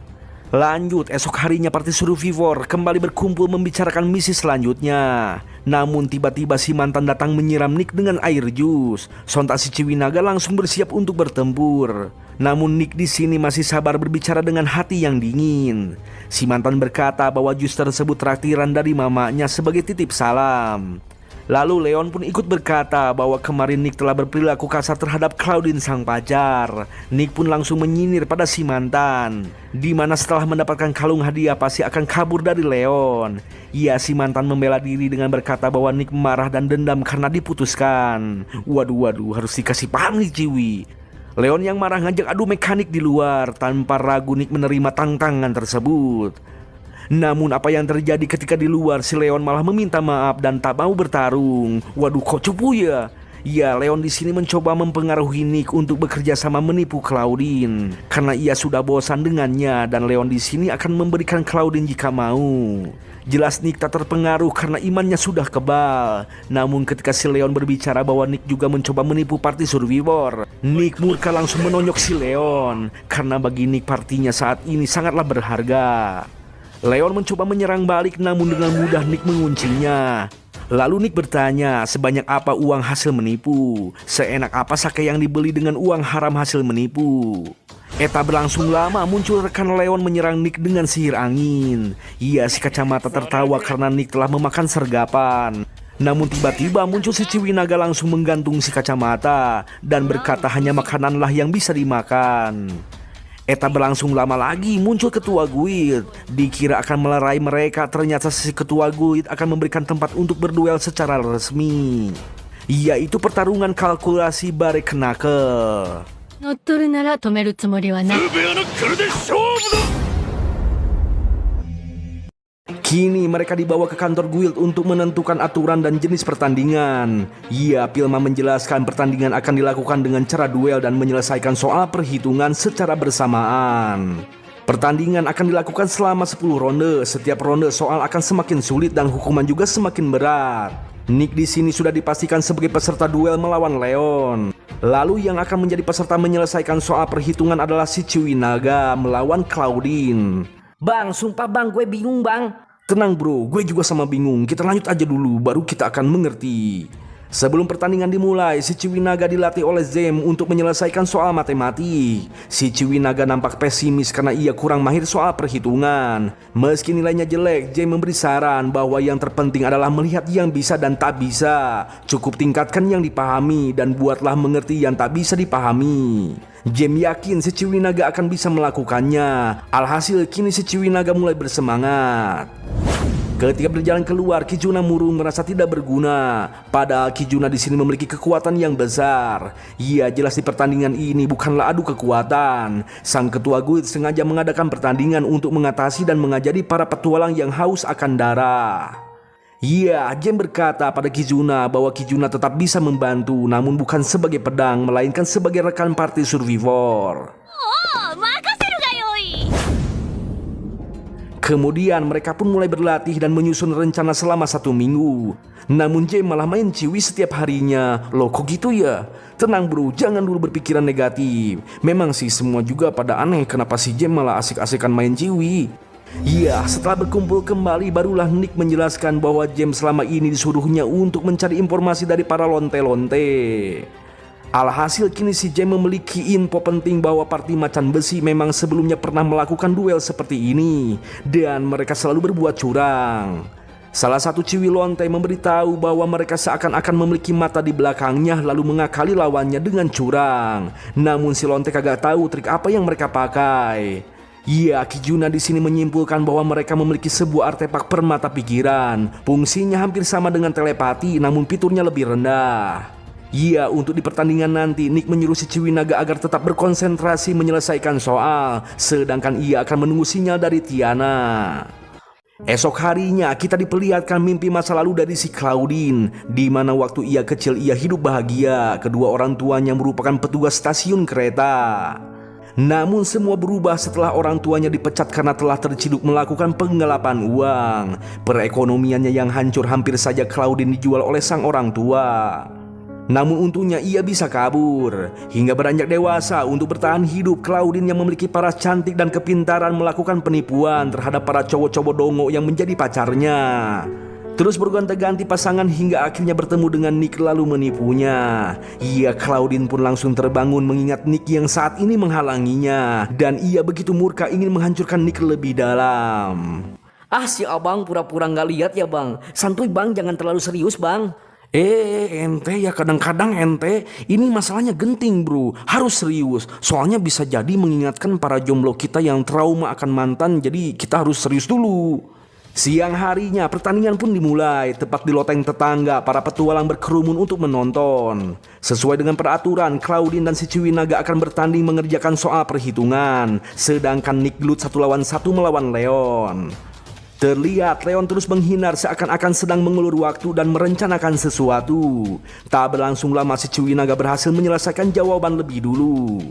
Lanjut, esok harinya party survivor kembali berkumpul membicarakan misi selanjutnya. Namun tiba-tiba si mantan datang menyiram Nick dengan air jus. Sontak si Ciwi Naga langsung bersiap untuk bertempur. Namun Nick di sini masih sabar berbicara dengan hati yang dingin. Si mantan berkata bahwa jus tersebut traktiran dari mamanya sebagai titip salam. Lalu Leon pun ikut berkata bahwa kemarin Nick telah berperilaku kasar terhadap Claudine sang pacar. Nick pun langsung menyinir pada si mantan, di mana setelah mendapatkan kalung hadiah pasti akan kabur dari Leon. Si mantan membela diri dengan berkata bahwa Nick marah dan dendam karena diputuskan. Waduh, harus dikasih paham nih Ciwi. Leon yang marah ngajak adu mekanik di luar. Tanpa ragu Nick menerima tantangan tersebut. Namun apa yang terjadi ketika di luar, si Leon malah meminta maaf dan tak mau bertarung. Waduh, kok cupu ya? Ya, Leon di sini mencoba mempengaruhi Nick untuk bekerja sama menipu Claudine karena ia sudah bosan dengannya dan Leon di sini akan memberikan Claudine jika mau. Jelas Nick tak terpengaruh karena imannya sudah kebal. Namun ketika si Leon berbicara bahwa Nick juga mencoba menipu party survivor, Nick murka langsung menonyok si Leon karena bagi Nick partinya saat ini sangatlah berharga. Leon mencoba menyerang balik namun dengan mudah Nick menguncinya. Lalu Nick bertanya sebanyak apa uang hasil menipu, seenak apa sake yang dibeli dengan uang haram hasil menipu. Eta berlangsung lama muncul rekan Leon menyerang Nick dengan sihir angin. Iya, si kacamata tertawa karena Nick telah memakan sergapan. Namun tiba-tiba muncul si Ciwinaga langsung menggantung si kacamata dan berkata hanya makananlah yang bisa dimakan. Eta berlangsung lama lagi muncul ketua guild. Dikira akan melerai mereka, ternyata si ketua guild akan memberikan tempat untuk berduel secara resmi, yaitu pertarungan kalkulasi bare knuckle. 乗っ取るなら止めるつもりはない。 Kini mereka dibawa ke kantor guild untuk menentukan aturan dan jenis pertandingan. Ya, Pilma menjelaskan pertandingan akan dilakukan dengan cara duel dan menyelesaikan soal perhitungan secara bersamaan. Pertandingan akan dilakukan selama 10 ronde. Setiap ronde soal akan semakin sulit dan hukuman juga semakin berat. Nick di sini sudah dipastikan sebagai peserta duel melawan Leon. Lalu yang akan menjadi peserta menyelesaikan soal perhitungan adalah si Ciwinaga melawan Claudine. Bang, sumpah bang, gue bingung bang. Tenang bro, gue juga sama bingung. Kita lanjut aja dulu, baru kita akan mengerti. Sebelum pertandingan dimulai, si Ciwinaga dilatih oleh Zem untuk menyelesaikan soal matematik. Si Ciwinaga nampak pesimis karena ia kurang mahir soal perhitungan. Meski nilainya jelek, Zem memberi saran bahwa yang terpenting adalah melihat yang bisa dan tak bisa. Cukup tingkatkan yang dipahami dan buatlah mengerti yang tak bisa dipahami. Jem yakin si Ciwinaga akan bisa melakukannya. Alhasil kini si Ciwinaga mulai bersemangat. Ketika berjalan keluar, Kijuna murung merasa tidak berguna. Padahal Kijuna di sini memiliki kekuatan yang besar. Ia jelas di pertandingan ini bukanlah adu kekuatan. Sang ketua guild sengaja mengadakan pertandingan untuk mengatasi dan mengajari para petualang yang haus akan darah. Iya, Jem berkata pada Kijuna bahwa Kijuna tetap bisa membantu, namun bukan sebagai pedang, melainkan sebagai rekan party survivor. Kemudian mereka pun mulai berlatih dan menyusun rencana selama 1 minggu. Namun Jem malah main ciwi setiap harinya. Loh kok gitu ya? Tenang bro, jangan dulu berpikiran negatif. Memang sih semua juga pada aneh kenapa si Jem malah asik-asikan main ciwi. Iya, setelah berkumpul kembali barulah Nick menjelaskan bahwa Jem selama ini disuruhnya untuk mencari informasi dari para lonte-lonte. Alhasil kini si Jem memiliki info penting bahwa party macan besi memang sebelumnya pernah melakukan duel seperti ini dan mereka selalu berbuat curang. Salah satu ciwi lonte memberitahu bahwa mereka seakan-akan memiliki mata di belakangnya lalu mengakali lawannya dengan curang. Namun si lonte kagak tahu trik apa yang mereka pakai. Iya, Kijuna di sini menyimpulkan bahwa mereka memiliki sebuah artefak permata pikiran. Fungsinya hampir sama dengan telepati namun fiturnya lebih rendah. Iya, untuk di pertandingan nanti Nick menyuruh si Ciwinaga agar tetap berkonsentrasi menyelesaikan soal, sedangkan ia akan menunggu sinyal dari Tiana. Esok harinya kita diperlihatkan mimpi masa lalu dari si Claudine, di mana waktu ia kecil ia hidup bahagia, kedua orang tuanya merupakan petugas stasiun kereta. Namun semua berubah setelah orang tuanya dipecat karena telah terciduk melakukan penggelapan uang. Perekonomiannya yang hancur hampir saja Claudine dijual oleh sang orang tua. Namun untungnya ia bisa kabur. Hingga beranjak dewasa untuk bertahan hidup, Claudine yang memiliki paras cantik dan kepintaran melakukan penipuan terhadap para cowok-cowok dongo yang menjadi pacarnya. Terus bergonta-ganti pasangan hingga akhirnya bertemu dengan Nick lalu menipunya. Iya, Claudine pun langsung terbangun mengingat Nick yang saat ini menghalanginya. Dan ia begitu murka ingin menghancurkan Nick lebih dalam. Ah, si abang pura-pura gak lihat ya bang. Santuy bang, jangan terlalu serius bang. Ente ya kadang-kadang ente ini masalahnya genting bro, harus serius. Soalnya bisa jadi mengingatkan para jomblo kita yang trauma akan mantan, jadi kita harus serius dulu. Siang harinya pertandingan pun dimulai. Tepat di loteng tetangga, para petualang berkerumun untuk menonton. Sesuai dengan peraturan, Claudine dan si Ciwinaga akan bertanding mengerjakan soal perhitungan, sedangkan Nick Glut 1 lawan 1 melawan Leon. Terlihat Leon terus menghindar seakan-akan sedang mengulur waktu dan merencanakan sesuatu. Tak berlangsung lama si Ciwinaga berhasil menyelesaikan jawaban lebih dulu.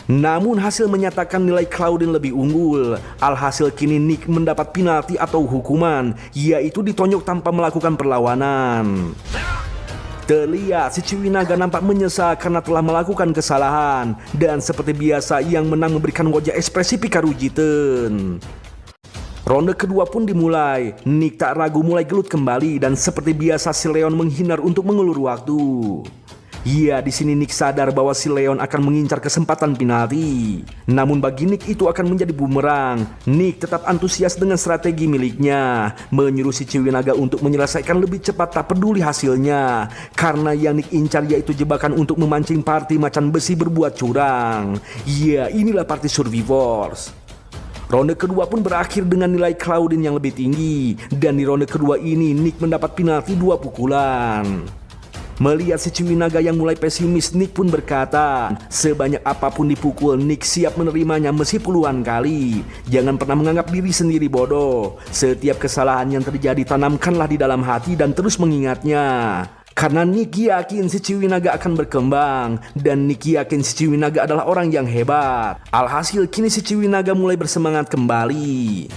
Namun hasil menyatakan nilai Claudine lebih unggul. Alhasil kini Nick mendapat penalti atau hukuman, yaitu ditonjok tanpa melakukan perlawanan. Terlihat si Ciwinaga nampak menyesal karena telah melakukan kesalahan. Dan seperti biasa yang menang memberikan wajah ekspresi Pikaru Jiten. Ronde kedua pun dimulai. Nick tak ragu mulai gelut kembali dan seperti biasa si Leon menghindar untuk mengulur waktu. Iya, di sini Nick sadar bahwa si Leon akan mengincar kesempatan penalti. Namun bagi Nick itu akan menjadi bumerang. Nick tetap antusias dengan strategi miliknya, menyuruh si Ciwinaga untuk menyelesaikan lebih cepat tak peduli hasilnya. Karena yang Nick incar yaitu jebakan untuk memancing party macan besi berbuat curang. Iya, inilah party Survivors. Ronde kedua pun berakhir dengan nilai Claudine yang lebih tinggi. Dan di ronde kedua ini Nick mendapat penalti 2 pukulan. Melihat si Ciwinaga yang mulai pesimis, Nick pun berkata, sebanyak apapun dipukul, Nick siap menerimanya meski puluhan kali. Jangan pernah menganggap diri sendiri bodoh. Setiap kesalahan yang terjadi tanamkanlah di dalam hati dan terus mengingatnya. Karena Nick yakin si Ciwinaga akan berkembang. Dan Nick yakin si Ciwinaga adalah orang yang hebat. Alhasil kini si Ciwinaga mulai bersemangat kembali.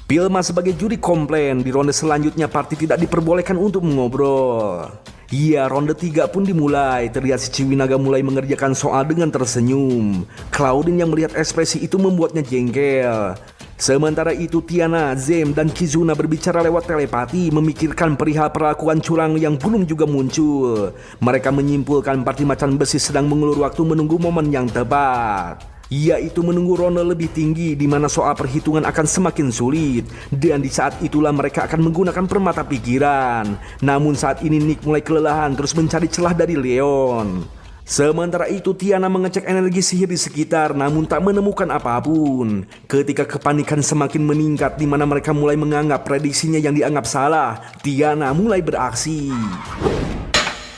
Pilma sebagai juri komplain. Di ronde selanjutnya party tidak diperbolehkan untuk mengobrol. Iya, ronde 3 pun dimulai. Terlihat si Ciwinaga mulai mengerjakan soal dengan tersenyum. Claudine yang melihat ekspresi itu membuatnya jengkel. Sementara itu Tiana, Zem, dan Kizuna berbicara lewat telepati, memikirkan perihal perlakuan curang yang belum juga muncul. Mereka menyimpulkan party macan besi sedang mengulur waktu menunggu momen yang tepat, yaitu menunggu ronde lebih tinggi di mana soal perhitungan akan semakin sulit. Dan di saat itulah mereka akan menggunakan permata pikiran. Namun saat ini Nick mulai kelelahan terus mencari celah dari Leon. Sementara itu Tiana mengecek energi sihir di sekitar namun tak menemukan apapun. Ketika kepanikan semakin meningkat di mana mereka mulai menganggap prediksinya yang dianggap salah, Tiana mulai beraksi.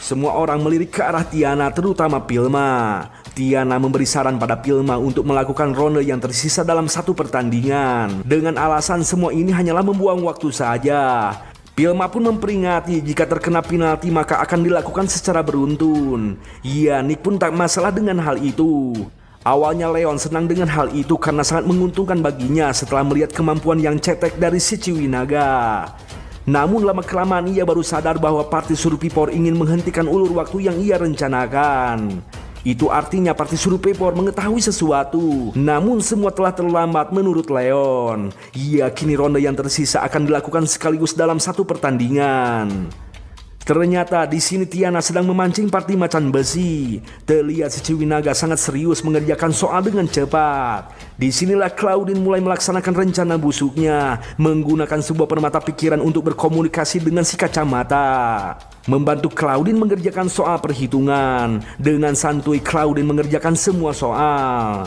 Semua orang melirik ke arah Tiana, terutama Pilma. Tiana memberi saran pada Pilma untuk melakukan ronde yang tersisa dalam satu pertandingan. Dengan alasan semua ini hanyalah membuang waktu saja. Pilma pun memperingati jika terkena penalti maka akan dilakukan secara beruntun. Iya, Nick pun tak masalah dengan hal itu. Awalnya Leon senang dengan hal itu karena sangat menguntungkan baginya setelah melihat kemampuan yang cetek dari si Ciwinaga. Namun lama-kelamaan ia baru sadar bahwa party Survivor ingin menghentikan ulur waktu yang ia rencanakan. Itu artinya party Survivor mengetahui sesuatu. Namun semua telah terlambat menurut Leon. Ia kini ronde yang tersisa akan dilakukan sekaligus dalam satu pertandingan. Ternyata di sini Tiana sedang memancing party macan besi. Terlihat si Ciwinaga sangat serius mengerjakan soal dengan cepat. Disinilah Claudine mulai melaksanakan rencana busuknya, menggunakan sebuah permata pikiran untuk berkomunikasi dengan si kacamata. Membantu Claudine mengerjakan soal perhitungan. Dengan santuy Claudine mengerjakan semua soal.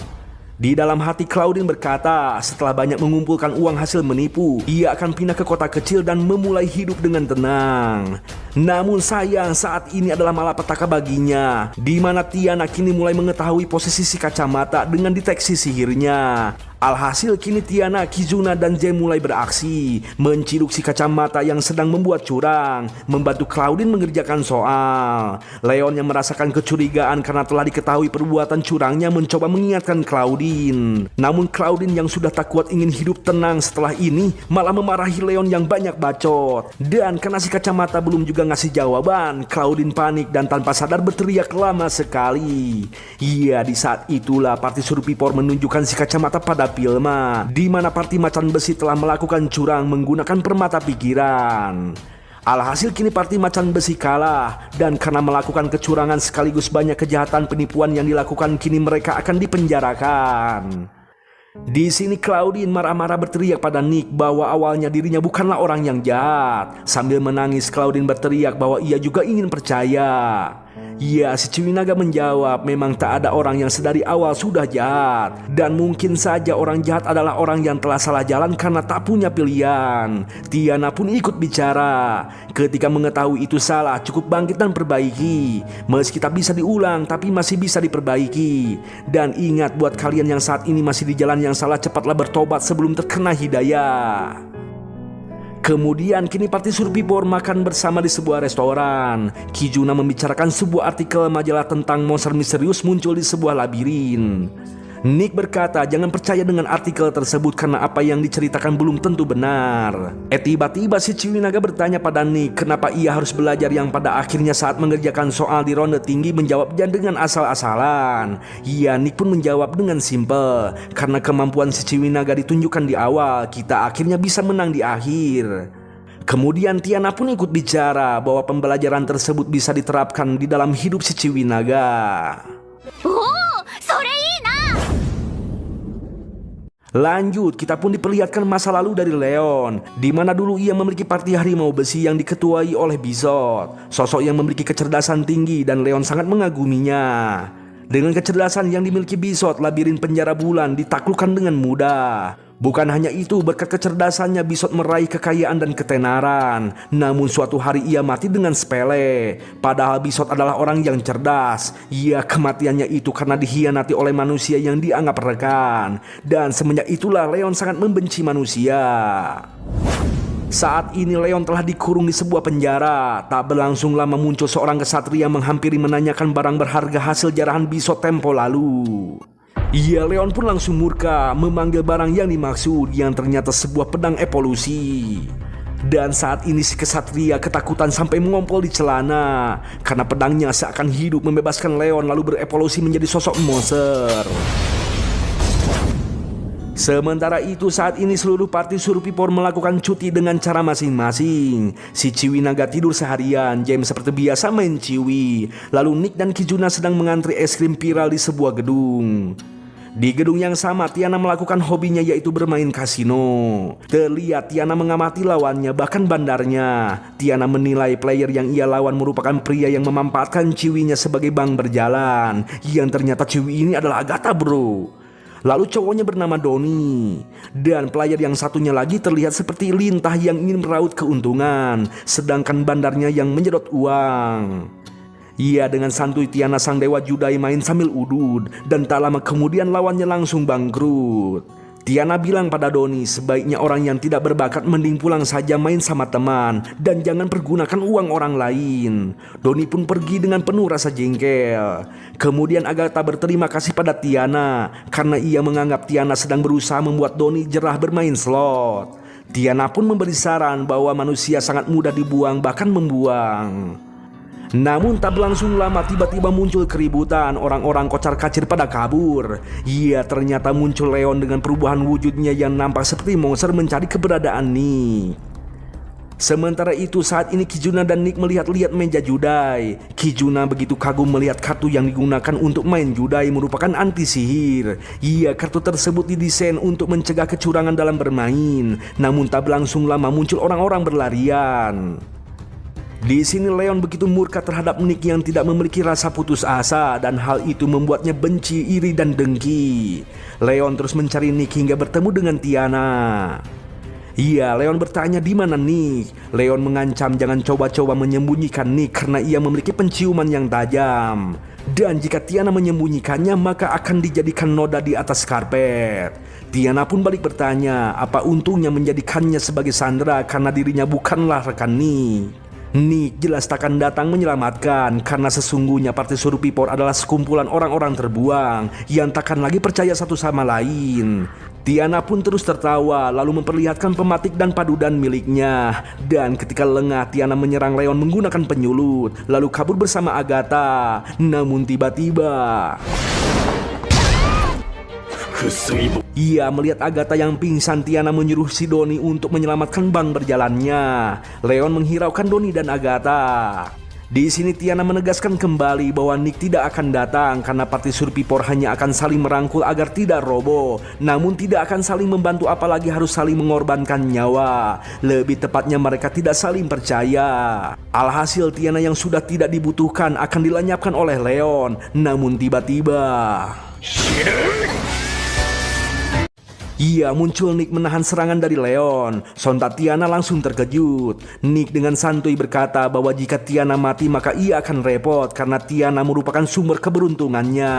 Di dalam hati Claudine berkata, setelah banyak mengumpulkan uang hasil menipu, ia akan pindah ke kota kecil dan memulai hidup dengan tenang. Namun sayang saat ini adalah malapetaka baginya, di mana Tiana kini mulai mengetahui posisi si kacamata dengan deteksi sihirnya. Alhasil kini Tiana, Kizuna, dan Zem mulai beraksi, menciduk si kacamata yang sedang membuat curang, membantu Claudine mengerjakan soal. Leon yang merasakan kecurigaan karena telah diketahui perbuatan curangnya mencoba mengingatkan Claudine. Namun Claudine yang sudah tak kuat ingin hidup tenang setelah ini malah memarahi Leon yang banyak bacot. Dan karena si kacamata belum juga ngasih jawaban, Claudine panik dan tanpa sadar berteriak lama sekali. Iya, di saat itulah party Survivor menunjukkan si kacamata pada Pilma, di mana party macan besi telah melakukan curang menggunakan permata pikiran. Alhasil kini party macan besi kalah, dan karena melakukan kecurangan sekaligus banyak kejahatan penipuan yang dilakukan, kini mereka akan dipenjarakan. Di sini Claudine marah-marah berteriak pada Nick bahwa awalnya dirinya bukanlah orang yang jahat. Sambil menangis Claudine berteriak bahwa ia juga ingin percaya. Ya, si Ciwinaga menjawab memang tak ada orang yang sedari awal sudah jahat. Dan mungkin saja orang jahat adalah orang yang telah salah jalan karena tak punya pilihan. Tiana pun ikut bicara. Ketika mengetahui itu salah, cukup bangkit dan perbaiki. Meski tak bisa diulang, tapi masih bisa diperbaiki. Dan ingat buat kalian yang saat ini masih di jalan yang salah, cepatlah bertobat sebelum terkena hidayah. Kemudian kini party survivor makan bersama di sebuah restoran. Kijuna membicarakan sebuah artikel majalah tentang monster misterius muncul di sebuah labirin. Nick berkata jangan percaya dengan artikel tersebut karena apa yang diceritakan belum tentu benar. Tiba-tiba si Ciwi Naga bertanya pada Nick kenapa ia harus belajar yang pada akhirnya saat mengerjakan soal di ronde tinggi menjawabnya dengan asal-asalan. Ya, Nick pun menjawab dengan simpel, karena kemampuan si Ciwi Naga ditunjukkan di awal, kita akhirnya bisa menang di akhir. Kemudian Tiana pun ikut bicara bahwa pembelajaran tersebut bisa diterapkan di dalam hidup si Ciwi Naga. Lanjut, kita pun diperlihatkan masa lalu dari Leon, di mana dulu ia memiliki parti harimau besi yang diketuai oleh Bizot, sosok yang memiliki kecerdasan tinggi dan Leon sangat mengaguminya. Dengan kecerdasan yang dimiliki Bizot, labirin penjara bulan ditaklukkan dengan mudah. Bukan hanya itu, berkat kecerdasannya Bizot meraih kekayaan dan ketenaran. Namun suatu hari ia mati dengan sepele. Padahal Bizot adalah orang yang cerdas. Ya, kematiannya itu karena dihianati oleh manusia yang dianggap rekan. Dan semenjak itulah Leon sangat membenci manusia. Saat ini Leon telah dikurung di sebuah penjara. Tak berlangsung lama muncul seorang kesatria menghampiri menanyakan barang berharga hasil jarahan Bizot tempo lalu. Iya, Leon pun langsung murka memanggil barang yang dimaksud yang ternyata sebuah pedang evolusi. Dan saat ini si kesatria ketakutan sampai mengompol di celana karena pedangnya seakan hidup membebaskan Leon lalu berevolusi menjadi sosok monster. Sementara itu saat ini seluruh party survivor melakukan cuti dengan cara masing-masing. Si Ciwi Naga tidur seharian, James seperti biasa main ciwi. Lalu Nick dan Kijuna sedang mengantri es krim viral di sebuah gedung. Di gedung yang sama Tiana melakukan hobinya yaitu bermain kasino. Terlihat Tiana mengamati lawannya bahkan bandarnya. Tiana menilai player yang ia lawan merupakan pria yang memanfaatkan ciwinya sebagai bank berjalan. Yang ternyata ciwi ini adalah Agatha bro. Lalu cowoknya bernama Donnie. Dan player yang satunya lagi terlihat seperti lintah yang ingin meraup keuntungan, sedangkan bandarnya yang menyedot uang. Ia dengan santuy Tiana sang dewa judai main sambil udud, dan tak lama kemudian lawannya langsung bangkrut. Tiana bilang pada Donnie sebaiknya orang yang tidak berbakat mending pulang saja main sama teman dan jangan pergunakan uang orang lain. Donnie pun pergi dengan penuh rasa jengkel. Kemudian Agatha berterima kasih pada Tiana karena ia menganggap Tiana sedang berusaha membuat Donnie jerah bermain slot. Tiana pun memberi saran bahwa manusia sangat mudah dibuang bahkan membuang. Namun tak berlangsung lama tiba-tiba muncul keributan, orang-orang kocar-kacir pada kabur. Iya, ternyata muncul Leon dengan perubahan wujudnya yang nampak seperti monster mencari keberadaan Nick. Sementara itu saat ini Kijuna dan Nick melihat-lihat meja judai. Kijuna begitu kagum melihat kartu yang digunakan untuk main judai merupakan anti sihir. Iya, kartu tersebut didesain untuk mencegah kecurangan dalam bermain. Namun tak berlangsung lama muncul orang-orang berlarian. Di sini Leon begitu murka terhadap Nick yang tidak memiliki rasa putus asa dan hal itu membuatnya benci, iri dan dengki. Leon terus mencari Nick hingga bertemu dengan Tiana. Iya, Leon bertanya di mana Nick. Leon mengancam jangan coba-coba menyembunyikan Nick karena ia memiliki penciuman yang tajam. Dan jika Tiana menyembunyikannya maka akan dijadikan noda di atas karpet. Tiana pun balik bertanya apa untungnya menjadikannya sebagai sandera karena dirinya bukanlah rekan Nick. Nick jelas takkan datang menyelamatkan karena sesungguhnya party survivor adalah sekumpulan orang-orang terbuang yang takkan lagi percaya satu sama lain. Tiana pun terus tertawa lalu memperlihatkan pematik dan padudan miliknya. Dan ketika lengah Tiana menyerang Leon menggunakan penyulut lalu kabur bersama Agatha. Namun tiba-tiba ia melihat Agatha yang pingsan. Tiana menyuruh si Donnie untuk menyelamatkan bank berjalannya. Leon menghiraukan Donnie dan Agatha. Di sini Tiana menegaskan kembali bahwa Nick tidak akan datang karena party survivor hanya akan saling merangkul agar tidak roboh, namun tidak akan saling membantu apalagi harus saling mengorbankan nyawa. Lebih tepatnya mereka tidak saling percaya. Alhasil Tiana yang sudah tidak dibutuhkan akan dilenyapkan oleh Leon. Namun tiba-tiba iya, muncul Nick menahan serangan dari Leon. Sontak Tiana langsung terkejut. Nick dengan santuy berkata bahwa jika Tiana mati maka ia akan repot karena Tiana merupakan sumber keberuntungannya.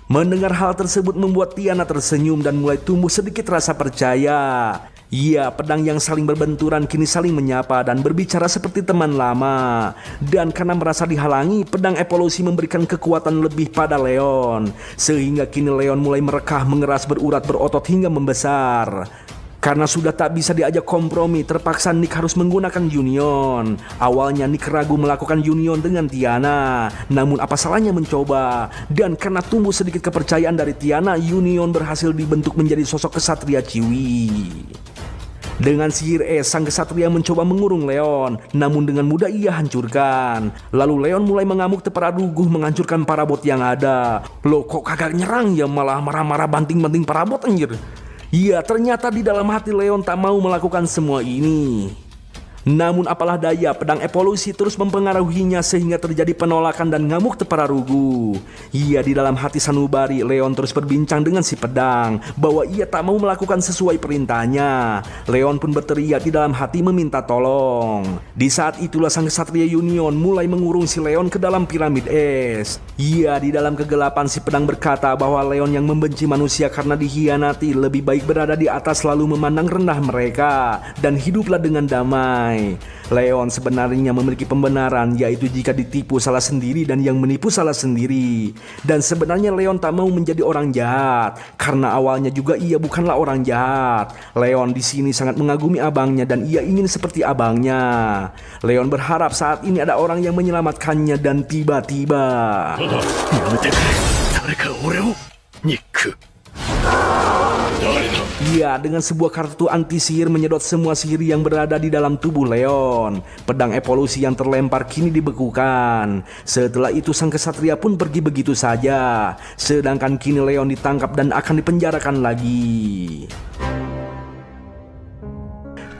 Mendengar hal tersebut membuat Tiana tersenyum dan mulai tumbuh sedikit rasa percaya. Iya, pedang yang saling berbenturan kini saling menyapa dan berbicara seperti teman lama. Dan karena merasa dihalangi, pedang evolusi memberikan kekuatan lebih pada Leon. Sehingga kini Leon mulai merekah, mengeras, berurat, berotot hingga membesar. Karena sudah tak bisa diajak kompromi, terpaksa Nick harus menggunakan Union. Awalnya Nick ragu melakukan Union dengan Tiana, namun apa salahnya mencoba. Dan karena tumbuh sedikit kepercayaan dari Tiana, Union berhasil dibentuk menjadi sosok kesatria Ciwi. Dengan sihir es, sang kesatria mencoba mengurung Leon, namun dengan mudah ia hancurkan. Lalu Leon mulai mengamuk teperaduguh menghancurkan parabot yang ada. Loh, kok kagak nyerang ya, malah marah-marah banting-banting parabot anjir. Iya, ternyata di dalam hati Leon tak mau melakukan semua ini. Namun apalah daya, pedang evolusi terus mempengaruhinya sehingga terjadi penolakan dan ngamuk teperarugu. Iya, di dalam hati sanubari, Leon terus berbincang dengan si pedang bahwa ia tak mau melakukan sesuai perintahnya. Leon pun berteriak di dalam hati meminta tolong. Di saat itulah sang kesatria Union mulai mengurung si Leon ke dalam piramid es. Iya, di dalam kegelapan si pedang berkata bahwa Leon yang membenci manusia karena dikhianati lebih baik berada di atas lalu memandang rendah mereka dan hiduplah dengan damai. Leon sebenarnya memiliki pembenaran, yaitu jika ditipu salah sendiri dan yang menipu salah sendiri. Dan sebenarnya Leon tak mau menjadi orang jahat karena awalnya juga ia bukanlah orang jahat. Leon di sini sangat mengagumi abangnya dan ia ingin seperti abangnya. Leon berharap saat ini ada orang yang menyelamatkannya dan tiba-tiba やめてくれ。誰か俺を。ニック。 Iya, dengan sebuah kartu anti sihir menyedot semua sihir yang berada di dalam tubuh Leon. Pedang evolusi yang terlempar kini dibekukan. Setelah itu sang kesatria pun pergi begitu saja. Sedangkan kini Leon ditangkap dan akan dipenjarakan lagi.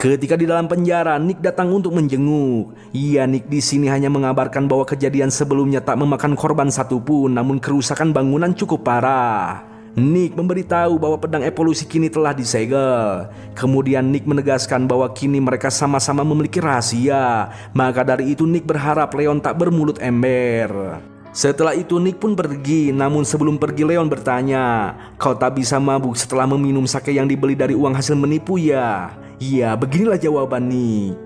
Ketika di dalam penjara, Nick datang untuk menjenguk. Iya, Nick di sini hanya mengabarkan bahwa kejadian sebelumnya tak memakan korban satupun, namun kerusakan bangunan cukup parah. Nick memberitahu bahwa pedang evolusi kini telah disegel. Kemudian Nick menegaskan bahwa kini mereka sama-sama memiliki rahasia. Maka dari itu Nick berharap Leon tak bermulut ember. Setelah itu Nick pun pergi. Namun sebelum pergi Leon bertanya, "Kau tak bisa mabuk setelah meminum sake yang dibeli dari uang hasil menipu ya?" Iya, beginilah jawaban Nick.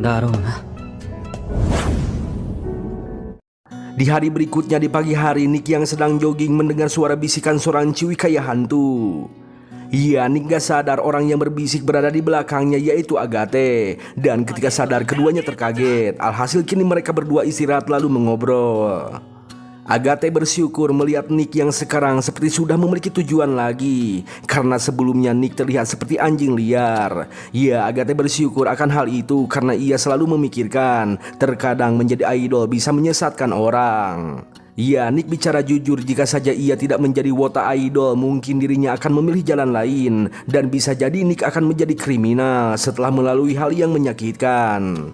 だろうな。 Di hari berikutnya di pagi hari, Nick yang sedang jogging mendengar suara bisikan seorang Ciwi kayak hantu. Iya, Nick gak sadar orang yang berbisik berada di belakangnya yaitu Agate. Dan ketika sadar keduanya terkaget. Alhasil kini mereka berdua istirahat lalu mengobrol. Agate bersyukur melihat Nick yang sekarang seperti sudah memiliki tujuan lagi. Karena sebelumnya Nick terlihat seperti anjing liar. Ya, Agate bersyukur akan hal itu karena ia selalu memikirkan terkadang menjadi idol bisa menyesatkan orang. Ya, Nick bicara jujur, jika saja ia tidak menjadi wota idol mungkin dirinya akan memilih jalan lain. Dan bisa jadi Nick akan menjadi kriminal setelah melalui hal yang menyakitkan.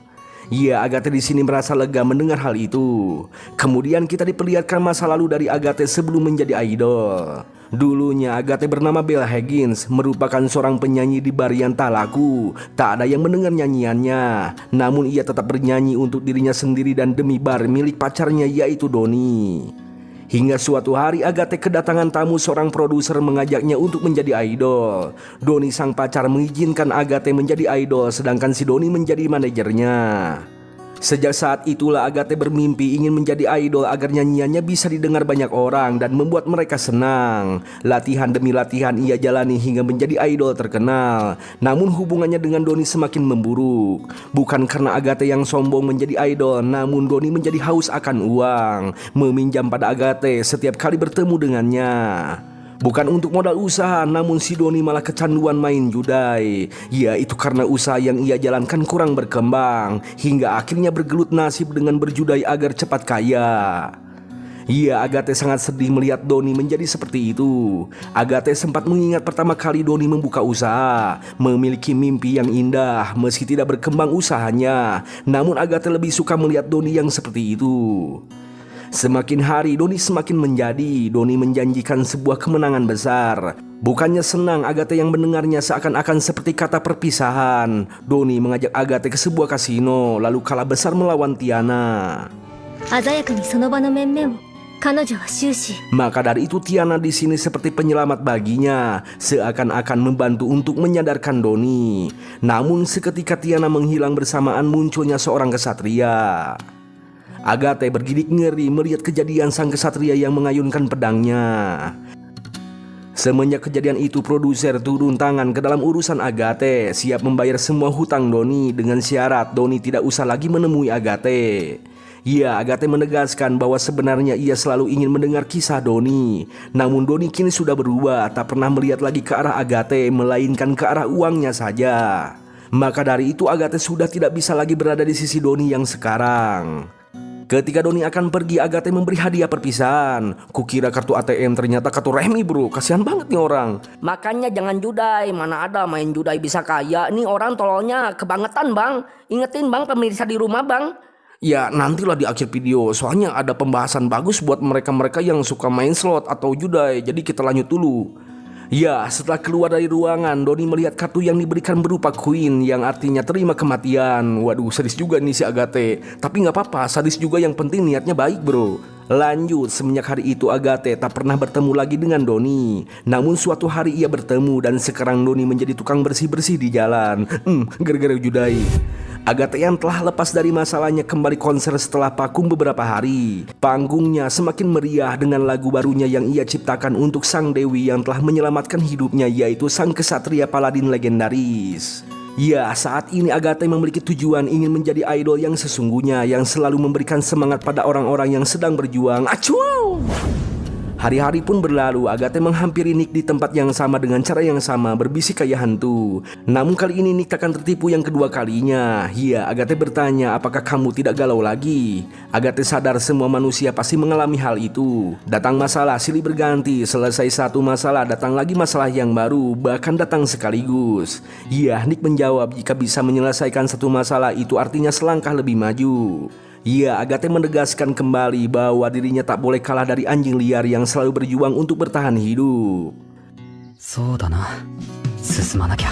Iya, Agate di sini merasa lega mendengar hal itu. Kemudian kita diperlihatkan masa lalu dari Agate sebelum menjadi idol. Dulunya Agate bernama Bella Higgins, merupakan seorang penyanyi di bar yang tak laku. Tak ada yang mendengar nyanyiannya. Namun ia tetap bernyanyi untuk dirinya sendiri dan demi bar milik pacarnya yaitu Donnie. Hingga suatu hari Agate kedatangan tamu seorang produser mengajaknya untuk menjadi idol. Donnie sang pacar mengizinkan Agate menjadi idol sedangkan si Donnie menjadi manajernya. Sejak saat itulah Agate bermimpi ingin menjadi idol agar nyanyiannya bisa didengar banyak orang dan membuat mereka senang. Latihan demi latihan ia jalani hingga menjadi idol terkenal. Namun hubungannya dengan Donnie semakin memburuk. Bukan karena Agate yang sombong menjadi idol, namun Donnie menjadi haus akan uang, meminjam pada Agate setiap kali bertemu dengannya. Bukan untuk modal usaha, namun si Donnie malah kecanduan main judai. Ya, itu karena usaha yang ia jalankan kurang berkembang, hingga akhirnya bergelut nasib dengan berjudai agar cepat kaya. Iya, Agate sangat sedih melihat Donnie menjadi seperti itu. Agate sempat mengingat pertama kali Donnie membuka usaha, memiliki mimpi yang indah meski tidak berkembang usahanya. Namun Agate lebih suka melihat Donnie yang seperti itu. Semakin hari Donnie semakin menjadi. Donnie menjanjikan sebuah kemenangan besar. Bukannya senang, Agate yang mendengarnya seakan-akan seperti kata perpisahan. Donnie mengajak Agate ke sebuah kasino lalu kalah besar melawan Tiana. 鮮やかにその場の面々を彼女は終始 Maka dari itu Tiana di sini seperti penyelamat baginya, seakan-akan membantu untuk menyadarkan Doni. Namun seketika Tiana menghilang bersamaan munculnya seorang kesatria. Agate bergidik ngeri melihat kejadian sang kesatria yang mengayunkan pedangnya. Semenjak kejadian itu, produser turun tangan ke dalam urusan Agate, siap membayar semua hutang Doni dengan syarat Doni tidak usah lagi menemui Agate. Ya, Agate menegaskan bahwa sebenarnya ia selalu ingin mendengar kisah Doni. Namun Doni kini sudah berubah, tak pernah melihat lagi ke arah Agate, melainkan ke arah uangnya saja. Maka dari itu Agate sudah tidak bisa lagi berada di sisi Doni yang sekarang. Ketika Doni akan pergi, Agate memberi hadiah perpisahan. Kukira kartu ATM, ternyata kartu remi bro. Kasihan banget nih orang. Makanya jangan judai, mana ada main judai bisa kaya. Nih orang tololnya kebangetan bang. Ingetin bang pemirsa di rumah bang. Ya nantilah di akhir video, soalnya ada pembahasan bagus buat mereka-mereka yang suka main slot atau judai. Jadi kita lanjut dulu. Ya, setelah keluar dari ruangan, Doni melihat kartu yang diberikan berupa Queen, yang artinya terima kematian. Waduh, sadis juga nih si Agate. Tapi nggak apa-apa, sadis juga, yang penting niatnya baik bro. Lanjut, semenjak hari itu Agate tak pernah bertemu lagi dengan Doni. Namun suatu hari ia bertemu dan sekarang Doni menjadi tukang bersih-bersih di jalan. Gara-gara judai. Agate yang telah lepas dari masalahnya kembali konser setelah vakum beberapa hari. Panggungnya semakin meriah dengan lagu barunya yang ia ciptakan untuk sang dewi yang telah menyelamatkan hidupnya, yaitu sang kesatria paladin legendaris. Ya, saat ini Agate memiliki tujuan ingin menjadi idol yang sesungguhnya, yang selalu memberikan semangat pada orang-orang yang sedang berjuang. Acuau! Hari-hari pun berlalu, Agate menghampiri Nick di tempat yang sama dengan cara yang sama, berbisik kayak hantu. Namun kali ini Nick akan tertipu yang kedua kalinya. Ya, Agate bertanya, apakah kamu tidak galau lagi? Agate sadar semua manusia pasti mengalami hal itu. Datang masalah, silih berganti. Selesai satu masalah, datang lagi masalah yang baru, bahkan datang sekaligus. Ya, Nick menjawab jika bisa menyelesaikan satu masalah itu artinya selangkah lebih maju. Ya, Agate menegaskan kembali bahwa dirinya tak boleh kalah dari anjing liar yang selalu berjuang untuk bertahan hidup. そうだな。進まなきゃ。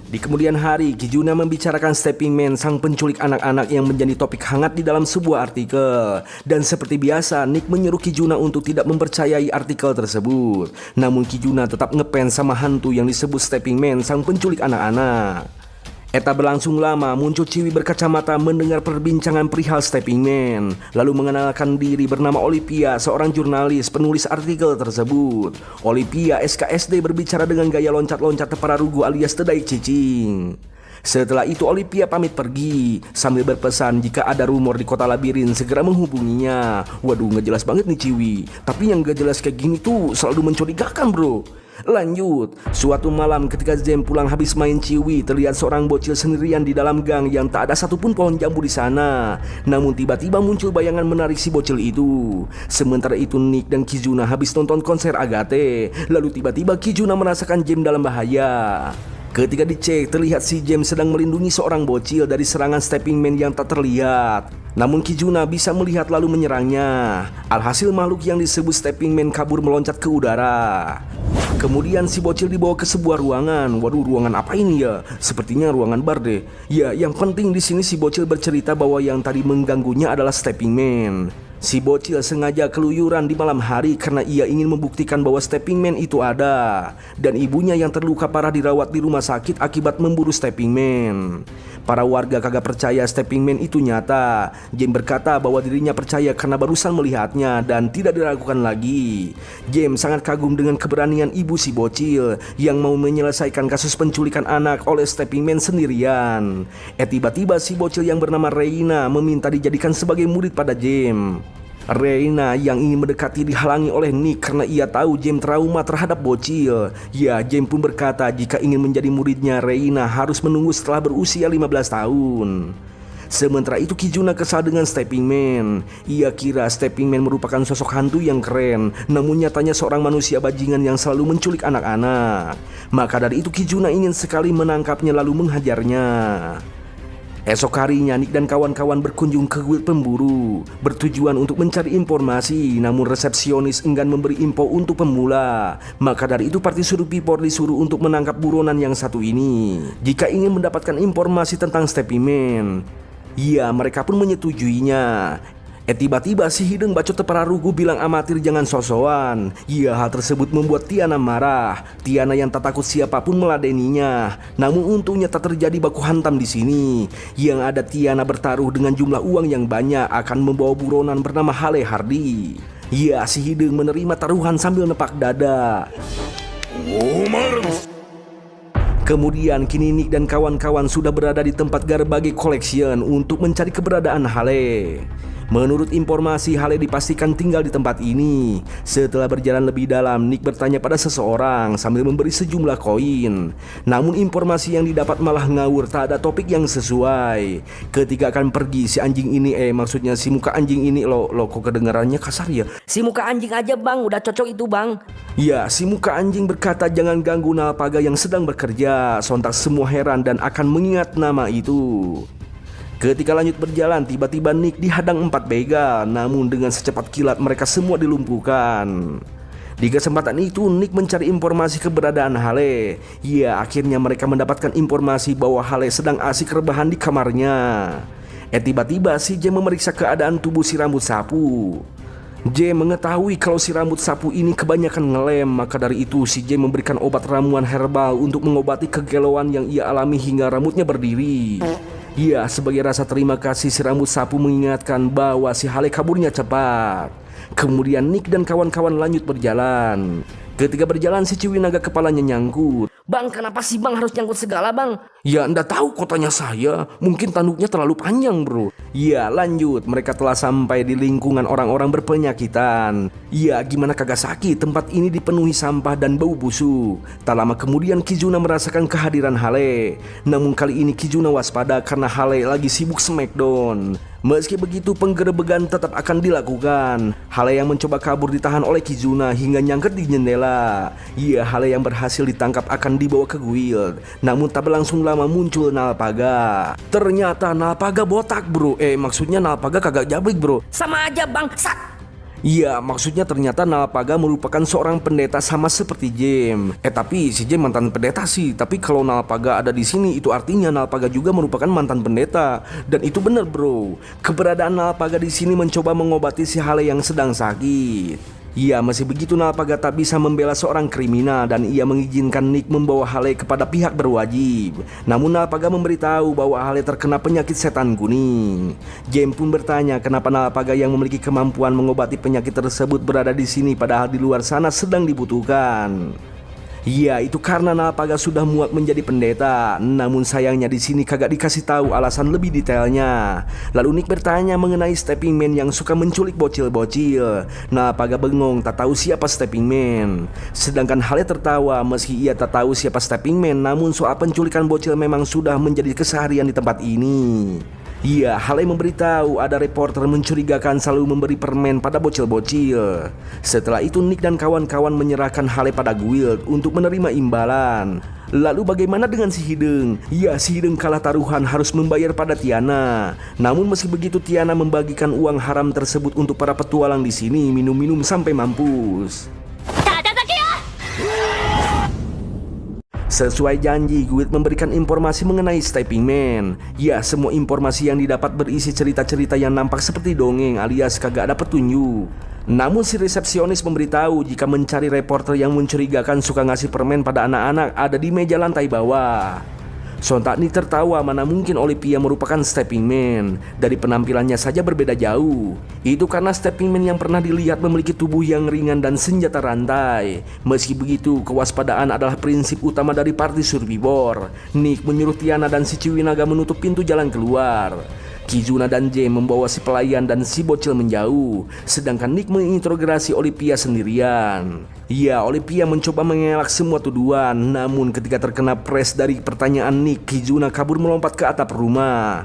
Di kemudian hari, Kijuna membicarakan Stepping Man, sang penculik anak-anak yang menjadi topik hangat di dalam sebuah artikel. Dan seperti biasa, Nick menyuruh Kijuna untuk tidak mempercayai artikel tersebut. Namun Kijuna tetap ngefans sama hantu yang disebut Stepping Man, sang penculik anak-anak. Eta berlangsung lama, muncul Ciwi berkacamata mendengar perbincangan perihal Stepping Man, lalu mengenalkan diri bernama Olivia, seorang jurnalis penulis artikel tersebut. Olivia SKSD berbicara dengan gaya loncat-loncat para rugu alias tedai cicing. Setelah itu Olivia pamit pergi sambil berpesan jika ada rumor di kota labirin segera menghubunginya. Waduh, nggak jelas banget nih Ciwi. Tapi yang nggak jelas kayak gini tuh selalu mencurigakan bro. Lanjut, suatu malam ketika Jem pulang habis main Ciwi, terlihat seorang bocil sendirian di dalam gang yang tak ada satupun pohon jambu di sana. Namun tiba-tiba muncul bayangan menarik si bocil itu. Sementara itu Nick dan Kijuna habis nonton konser Agate. Lalu tiba-tiba Kijuna merasakan Jem dalam bahaya. Ketika dicek, terlihat si Jem sedang melindungi seorang bocil dari serangan Stepping Man yang tak terlihat. Namun Kijuna bisa melihat lalu menyerangnya. Alhasil makhluk yang disebut Stepping Man kabur meloncat ke udara. Kemudian si bocil dibawa ke sebuah ruangan. Waduh, ruangan apa ini ya? Sepertinya ruangan bar deh. Ya, yang penting di sini si bocil bercerita bahwa yang tadi mengganggunya adalah Stepping Man. Si bocil sengaja keluyuran di malam hari karena ia ingin membuktikan bahwa Stepping Man itu ada. Dan ibunya yang terluka parah dirawat di rumah sakit akibat memburu Stepping Man. Para warga kagak percaya Stepping Man itu nyata. Jem berkata bahwa dirinya percaya karena barusan melihatnya dan tidak diragukan lagi. Jem sangat kagum dengan keberanian ibu si bocil yang mau menyelesaikan kasus penculikan anak oleh Stepping Man sendirian. Tiba-tiba si bocil yang bernama Reina meminta dijadikan sebagai murid pada Jem. Reina yang ingin mendekati dihalangi oleh Nick karena ia tahu Jem trauma terhadap bocil. Ya, Jem pun berkata jika ingin menjadi muridnya, Reina harus menunggu setelah berusia 15 tahun. Sementara itu Kijuna kesal dengan Stepping Man. Ia kira Stepping Man merupakan sosok hantu yang keren, namun nyatanya seorang manusia bajingan yang selalu menculik anak-anak. Maka dari itu Kijuna ingin sekali menangkapnya lalu menghajarnya. Esok harinya Nick dan kawan-kawan berkunjung ke guild pemburu bertujuan untuk mencari informasi, namun resepsionis enggan memberi info untuk pemula. Maka dari itu party Surupipor disuruh untuk menangkap buronan yang satu ini jika ingin mendapatkan informasi tentang Stepping Man. Ya, mereka pun menyetujuinya. Tiba-tiba si hidung bacot tepararugu bilang amatir jangan sosokan. Ya, hal tersebut membuat Tiana marah. Tiana yang tak takut siapapun meladeninya. Namun untungnya tak terjadi baku hantam di sini. Yang ada Tiana bertaruh dengan jumlah uang yang banyak akan membawa buronan bernama Hale Hardy. Ya, si hidung menerima taruhan sambil nepak dada. Kemudian kini Nick dan kawan-kawan sudah berada di tempat Garbage Collection untuk mencari keberadaan Hale. Menurut informasi, Hale dipastikan tinggal di tempat ini. Setelah berjalan lebih dalam, Nick bertanya pada seseorang sambil memberi sejumlah koin. Namun informasi yang didapat malah ngawur, tak ada topik yang sesuai. Ketika akan pergi, si anjing ini maksudnya si muka anjing ini lo kok kedengarannya kasar ya? Si muka anjing aja bang, udah cocok itu bang. Ya, si muka anjing berkata jangan ganggu Nalpaga yang sedang bekerja. Sontak semua heran dan akan mengingat nama itu. Ketika lanjut berjalan, tiba-tiba Nick dihadang 4 begal. Namun dengan secepat kilat mereka semua dilumpuhkan. Di kesempatan itu Nick mencari informasi keberadaan Hale. Ya, akhirnya mereka mendapatkan informasi bahwa Hale sedang asik rebahan di kamarnya. Tiba-tiba si J memeriksa keadaan tubuh si rambut sapu. J mengetahui kalau si rambut sapu ini kebanyakan ngelem. Maka dari itu si J memberikan obat ramuan herbal untuk mengobati kegalauan yang ia alami hingga rambutnya berdiri. Ya, sebagai rasa terima kasih si rambut sapu mengingatkan bahwa si Hale kaburnya cepat. Kemudian Nick dan kawan-kawan lanjut berjalan. Ketika berjalan si Ciwi Naga kepalanya nyangkut. Bang, kenapa sih bang harus nyangkut segala bang? Ya, anda tahu kotanya saya. Mungkin tanduknya terlalu panjang bro. Ya, lanjut. Mereka telah sampai di lingkungan orang-orang berpenyakitan. Ya, gimana kagak sakit. Tempat ini dipenuhi sampah dan bau busuk. Tak lama kemudian Kizuna merasakan kehadiran Hale. Namun kali ini Kizuna waspada karena Hale lagi sibuk smackdown. Meski begitu penggerebegan tetap akan dilakukan. Hale yang mencoba kabur ditahan oleh Kizuna hingga nyangkut di jendela. Ya, Hale yang berhasil ditangkap akan dibawa ke guild. Namun tak berlangsung lama muncul Nalpaga. Ternyata Nalpaga botak bro. Maksudnya Nalpaga kagak jabrik bro. Sama aja bang. Iya, maksudnya ternyata Nalpaga merupakan seorang pendeta sama seperti Jem. Tapi si Jem mantan pendeta sih. Tapi kalau Nalpaga ada di sini itu artinya Nalpaga juga merupakan mantan pendeta. Dan itu benar bro. Keberadaan Nalpaga di sini mencoba mengobati si Hale yang sedang sakit. Iya, masih begitu Nalpaga tak bisa membela seorang kriminal dan ia mengizinkan Nick membawa Hale kepada pihak berwajib. Namun Nalpaga memberitahu bahwa Hale terkena penyakit setan kuning. Jem pun bertanya kenapa Nalpaga yang memiliki kemampuan mengobati penyakit tersebut berada di sini padahal di luar sana sedang dibutuhkan. Ya, itu karena Nalpaga sudah muak menjadi pendeta. Namun sayangnya di sini kagak dikasih tahu alasan lebih detailnya. Lalu Nick bertanya mengenai Stepping Man yang suka menculik bocil-bocil. Nalpaga bengong tak tahu siapa Stepping Man. Sedangkan Hale tertawa meski ia tak tahu siapa Stepping Man. Namun soal penculikan bocil memang sudah menjadi keseharian di tempat ini. Iya, Hale memberitahu ada reporter mencurigakan selalu memberi permen pada bocil-bocil. Setelah itu Nick dan kawan-kawan menyerahkan Hale pada guild untuk menerima imbalan. Lalu bagaimana dengan si Hideng? Ya, si Hideng kalah taruhan harus membayar pada Tiana. Namun meski begitu Tiana membagikan uang haram tersebut untuk para petualang di sini minum-minum sampai mampus. Sesuai janji, guild memberikan informasi mengenai Stepping Man. Ya, semua informasi yang didapat berisi cerita-cerita yang nampak seperti dongeng alias kagak ada petunjuk. Namun si resepsionis memberitahu jika mencari reporter yang mencurigakan suka ngasih permen pada anak-anak ada di meja lantai bawah. Sontak Nick tertawa, mana mungkin Olympia merupakan Stepping Man. Dari penampilannya saja berbeda jauh. Itu karena Stepping Man yang pernah dilihat memiliki tubuh yang ringan dan senjata rantai. Meski begitu, kewaspadaan adalah prinsip utama dari party Survivor. Nick menyuruh Tiana dan si Ciwi Naga menutup pintu jalan keluar. Kizuna dan J membawa si pelayan dan si bocil menjauh. Sedangkan Nick menginterogasi Olympia sendirian. Ya, Olympia mencoba mengelak semua tuduhan. Namun ketika terkena pres dari pertanyaan Nick, Kizuna kabur melompat ke atap rumah.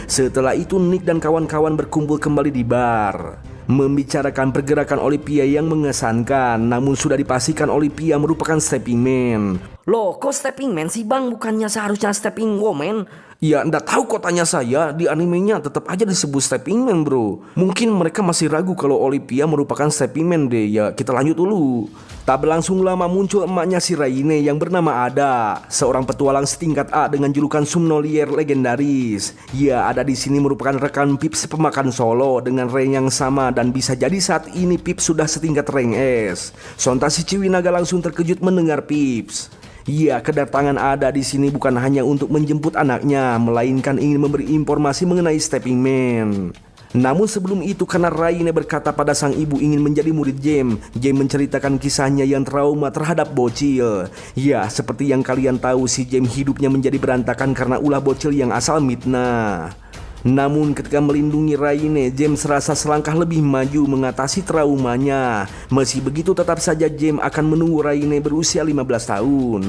Setelah itu Nick dan kawan-kawan berkumpul kembali di bar, membicarakan pergerakan Olympia yang mengesankan. Namun sudah dipastikan Olympia merupakan Stepping Man. Loh, kok stepping man sih bang? Bukannya seharusnya stepping woman? Ya ndak tahu kok, tanya saya. Di animenya tetap aja disebut stepping man bro. Mungkin mereka masih ragu kalau Olivia merupakan stepping man deh. Ya kita lanjut dulu. Tak berlangsung lama muncul emaknya si Raine yang bernama Ada, seorang petualang setingkat A dengan julukan Somnolier legendaris. Ya, Ada di sini merupakan rekan Pips pemakan solo dengan rank yang sama dan bisa jadi saat ini Pips sudah setingkat rank S. Sontak si Ciwinaga langsung terkejut mendengar Pips. Ya, kedatangan Ada di sini bukan hanya untuk menjemput anaknya, melainkan ingin memberi informasi mengenai Stepping Man. Namun sebelum itu, karena Raine berkata pada sang ibu ingin menjadi murid Jem menceritakan kisahnya yang trauma terhadap bocil. Ya, seperti yang kalian tahu, si Jem hidupnya menjadi berantakan karena ulah bocil yang asal Midna. Namun ketika melindungi Raine, Jem serasa selangkah lebih maju mengatasi traumanya. Meski begitu, tetap saja Jem akan menunggu Raine berusia 15 tahun.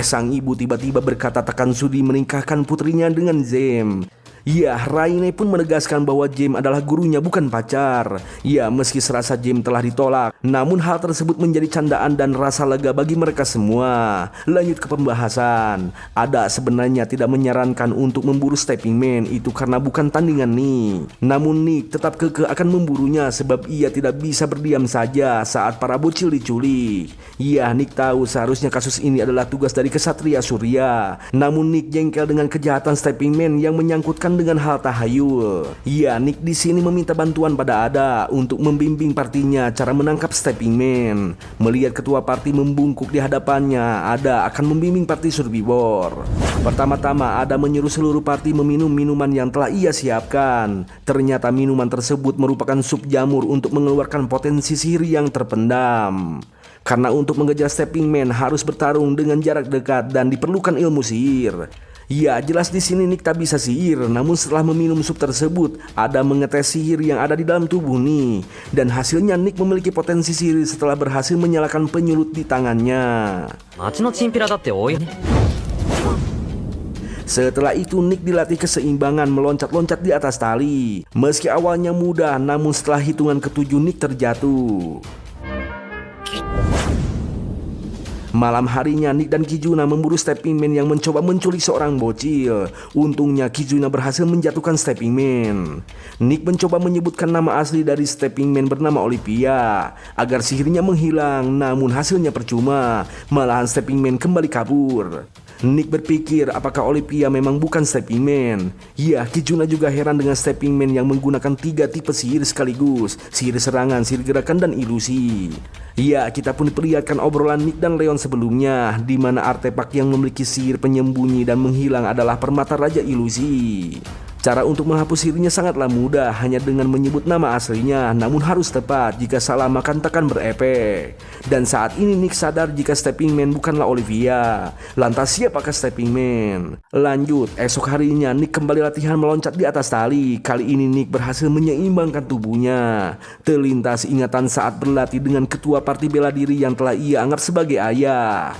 Sang ibu tiba-tiba berkata takkan sudi menikahkan putrinya dengan Jem. Ya, Raine pun menegaskan bahwa Jem adalah gurunya bukan pacar. Ya, meski serasa Jem telah ditolak, namun hal tersebut menjadi candaan dan rasa lega bagi mereka semua. Lanjut ke pembahasan. Ada sebenarnya tidak menyarankan untuk memburu Stepping Man itu karena bukan tandingan Nick. Namun Nick tetap kekeh akan memburunya sebab ia tidak bisa berdiam saja saat para bocil diculik. Ya, Nick tahu seharusnya kasus ini adalah tugas dari Kesatria Surya. Namun Nick jengkel dengan kejahatan Stepping Man yang menyangkutkan dengan hal tahayul. Ya, Nick di sini meminta bantuan pada Ada untuk membimbing partinya cara menangkap Stepping Man. Melihat ketua parti membungkuk di hadapannya, Ada akan membimbing parti Survivor. Pertama-tama Ada menyuruh seluruh parti meminum minuman yang telah ia siapkan. Ternyata minuman tersebut merupakan sup jamur untuk mengeluarkan potensi sihir yang terpendam. Karena untuk mengejar Stepping Man harus bertarung dengan jarak dekat dan diperlukan ilmu sihir. Ya, jelas di sini Nick tak bisa sihir, namun setelah meminum sup tersebut, Ada mengetes sihir yang ada di dalam tubuh Nick. Dan hasilnya Nick memiliki potensi sihir setelah berhasil menyalakan penyulut di tangannya. Setelah itu Nick dilatih keseimbangan meloncat-loncat di atas tali. Meski awalnya mudah, namun setelah hitungan ketujuh Nick terjatuh. Malam harinya Nick dan Kizuna memburu Stepping Man yang mencoba menculik seorang bocil. Untungnya Kizuna berhasil menjatuhkan Stepping Man. Nick mencoba menyebutkan nama asli dari Stepping Man bernama Olivia agar sihirnya menghilang, namun hasilnya percuma. Malahan Stepping Man kembali kabur. Nick berpikir apakah Olivia memang bukan Stepping Man. Ya, Kizuna juga heran dengan Stepping Man yang menggunakan 3 tipe sihir sekaligus: sihir serangan, sihir gerakan, dan ilusi. Ya, kita pun diperlihatkan obrolan Nick dan Leon sebelumnya, di mana artefak yang memiliki sihir penyembunyi dan menghilang adalah permata Raja Ilusi. Cara untuk menghapus sihirnya sangatlah mudah, hanya dengan menyebut nama aslinya, namun harus tepat, jika salah maka takkan berefek. Dan saat ini Nick sadar jika Stepping Man bukanlah Olivia. Lantas siapakah Stepping Man? Lanjut, esok harinya Nick kembali latihan meloncat di atas tali. Kali ini Nick berhasil menyeimbangkan tubuhnya. Terlintas ingatan saat berlatih dengan ketua parti bela diri yang telah ia anggap sebagai ayah.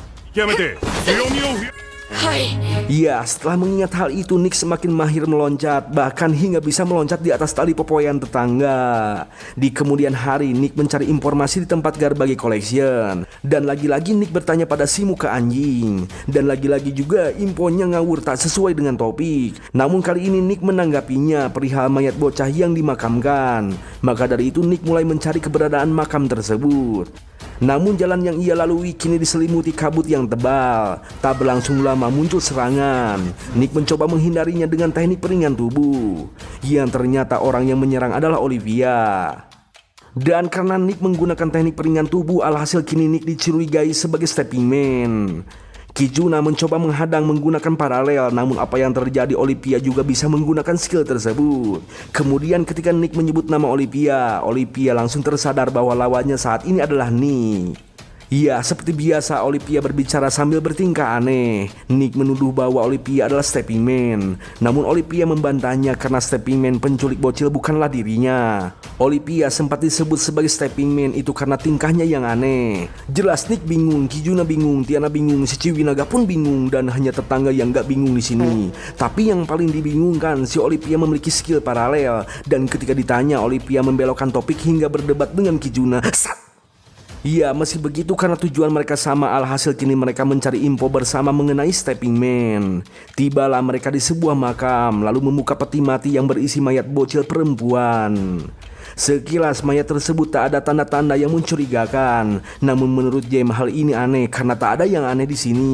Ya, setelah mengingat hal itu Nick semakin mahir meloncat, bahkan hingga bisa meloncat di atas tali popoyan tetangga. Di kemudian hari Nick mencari informasi di tempat Garbage Collection. Dan lagi-lagi Nick bertanya pada si muka anjing. Dan lagi-lagi juga infonya ngawur tak sesuai dengan topik. Namun kali ini Nick menanggapinya perihal mayat bocah yang dimakamkan. Maka dari itu Nick mulai mencari keberadaan makam tersebut. Namun jalan yang ia lalui kini diselimuti kabut yang tebal. Tak berlangsung lama muncul serangan. Nick mencoba menghindarinya dengan teknik peringan tubuh. Yang ternyata orang yang menyerang adalah Olivia. Dan karena Nick menggunakan teknik peringan tubuh, alhasil kini Nick dicurigai sebagai Stepping Man. Kizuna mencoba menghadang menggunakan paralel, namun apa yang terjadi, Olivia juga bisa menggunakan skill tersebut. Kemudian ketika Nick menyebut nama Olivia langsung tersadar bahwa lawannya saat ini adalah Nick. Ya, seperti biasa Olivia berbicara sambil bertingkah aneh. Nick menuduh bahwa Olivia adalah Stepping Man. Namun Olivia membantahnya karena Stepping Man penculik bocil bukanlah dirinya. Olivia sempat disebut sebagai Stepping Man itu karena tingkahnya yang aneh. Jelas Nick bingung, Kizuna bingung, Tiana bingung, si Ciwinaga pun bingung, dan hanya tetangga yang gak bingung di sini. Tapi yang paling dibingungkan, si Olivia memiliki skill paralel. Dan ketika ditanya, Olivia membelokkan topik hingga berdebat dengan Kizuna. Ya, meski begitu karena tujuan mereka sama, alhasil kini mereka mencari info bersama mengenai Stepping Man. Tibalah mereka di sebuah makam, lalu membuka peti mati yang berisi mayat bocil perempuan. Sekilas mayat tersebut tak ada tanda-tanda yang mencurigakan. Namun menurut James hal ini aneh karena tak ada yang aneh di sini.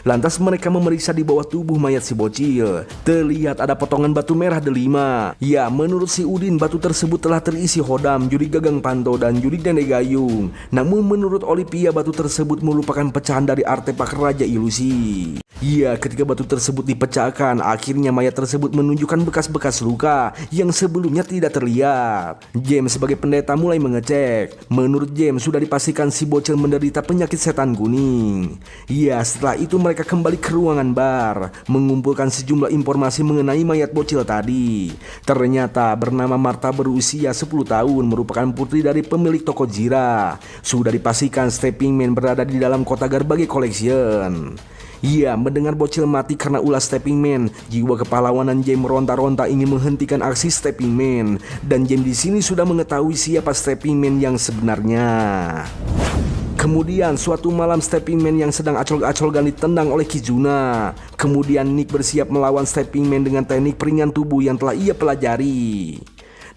Lantas mereka memeriksa di bawah tubuh mayat si bocil. Terlihat ada potongan batu merah delima. Ya, menurut si Udin batu tersebut telah terisi hodam, juri gagang panto dan juri nenek gayung. Namun menurut Olivia batu tersebut merupakan pecahan dari artefak Raja Ilusi. Ya, ketika batu tersebut dipecahkan, akhirnya mayat tersebut menunjukkan bekas-bekas luka yang sebelumnya tidak terlihat. James sebagai pendeta mulai mengecek. Menurut James sudah dipastikan si bocil menderita penyakit setan kuning. Ya, setelah itu mereka kembali ke ruangan bar, mengumpulkan sejumlah informasi mengenai mayat bocil tadi. Ternyata bernama Martha berusia 10 tahun, merupakan putri dari pemilik toko Jira. Sudah dipastikan Stepping Man berada di dalam kota Garbage Collection. Iya, mendengar bocil mati karena ulah Stepping Man, jiwa kepahlawanan James meronta-ronta ingin menghentikan aksi Stepping Man. Dan James di sini sudah mengetahui siapa Stepping Man yang sebenarnya. Kemudian suatu malam Stepping Man yang sedang acol-acolgan ditendang oleh Kizuna. Kemudian Nick bersiap melawan Stepping Man dengan teknik peringan tubuh yang telah ia pelajari.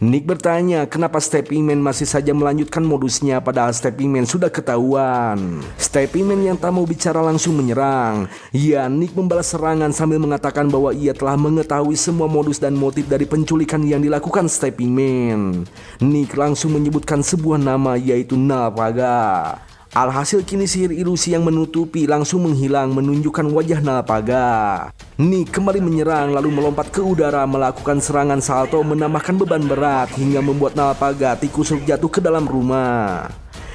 Nick bertanya kenapa Stepping Man masih saja melanjutkan modusnya padahal Stepping Man sudah ketahuan. Stepping Man yang tak mau bicara langsung menyerang. Ya, Nick membalas serangan sambil mengatakan bahwa ia telah mengetahui semua modus dan motif dari penculikan yang dilakukan Stepping Man. Nick langsung menyebutkan sebuah nama yaitu Nalpaga. Alhasil kini sihir ilusi yang menutupi langsung menghilang menunjukkan wajah Nalpaga. Nick kembali menyerang lalu melompat ke udara melakukan serangan salto menambahkan beban berat hingga membuat Nalpaga tikus jatuh ke dalam rumah.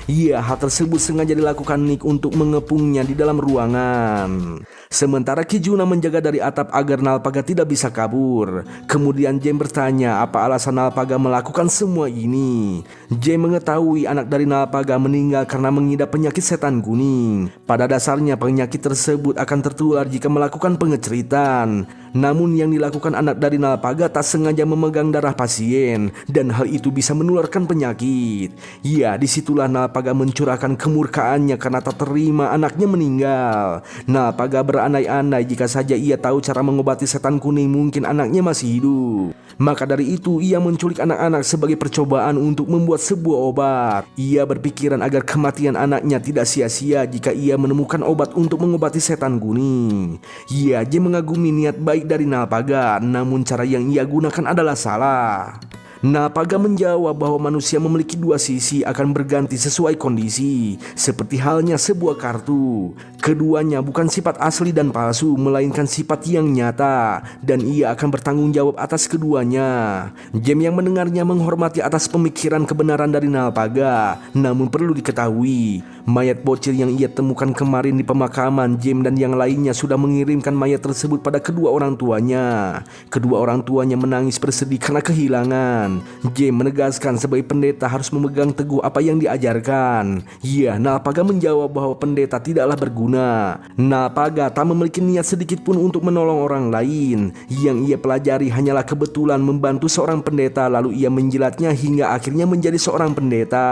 Iya, hal tersebut sengaja dilakukan Nick untuk mengepungnya di dalam ruangan. Sementara Kizuna menjaga dari atap agar Nalpaga tidak bisa kabur. Kemudian James bertanya apa alasan Nalpaga melakukan semua ini. James mengetahui anak dari Nalpaga meninggal karena mengidap penyakit setan kuning. Pada dasarnya penyakit tersebut akan tertular jika melakukan pengeceritan. Namun yang dilakukan anak dari Nalpaga tak sengaja memegang darah pasien dan hal itu bisa menularkan penyakit. Ya, disitulah Nalpaga mencurahkan kemurkaannya karena tak terima anaknya meninggal. Nalpaga berandai-andai jika saja ia tahu cara mengobati setan kuning mungkin anaknya masih hidup. Maka dari itu ia menculik anak-anak sebagai percobaan untuk membuat sebuah obat. Ia berpikiran agar kematian anaknya tidak sia-sia jika ia menemukan obat untuk mengobati setan kuning. Ia aja mengagumi niat baik dari Nalpaga, namun cara yang ia gunakan adalah salah. Nalpaga menjawab bahwa manusia memiliki dua sisi akan berganti sesuai kondisi, seperti halnya sebuah kartu. Keduanya bukan sifat asli dan palsu, melainkan sifat yang nyata, dan ia akan bertanggung jawab atas keduanya. James yang mendengarnya menghormati atas pemikiran kebenaran dari Nalpaga. Namun perlu diketahui, mayat bocil yang ia temukan kemarin di pemakaman, James dan yang lainnya sudah mengirimkan mayat tersebut pada kedua orang tuanya. Kedua orang tuanya menangis bersedih karena kehilangan. James menegaskan sebagai pendeta harus memegang teguh apa yang diajarkan. Ya, Nalpaga menjawab bahwa pendeta tidaklah berguna. Nalpaga tak memiliki niat sedikit pun untuk menolong orang lain. Yang ia pelajari hanyalah kebetulan membantu seorang pendeta lalu ia menjilatnya hingga akhirnya menjadi seorang pendeta.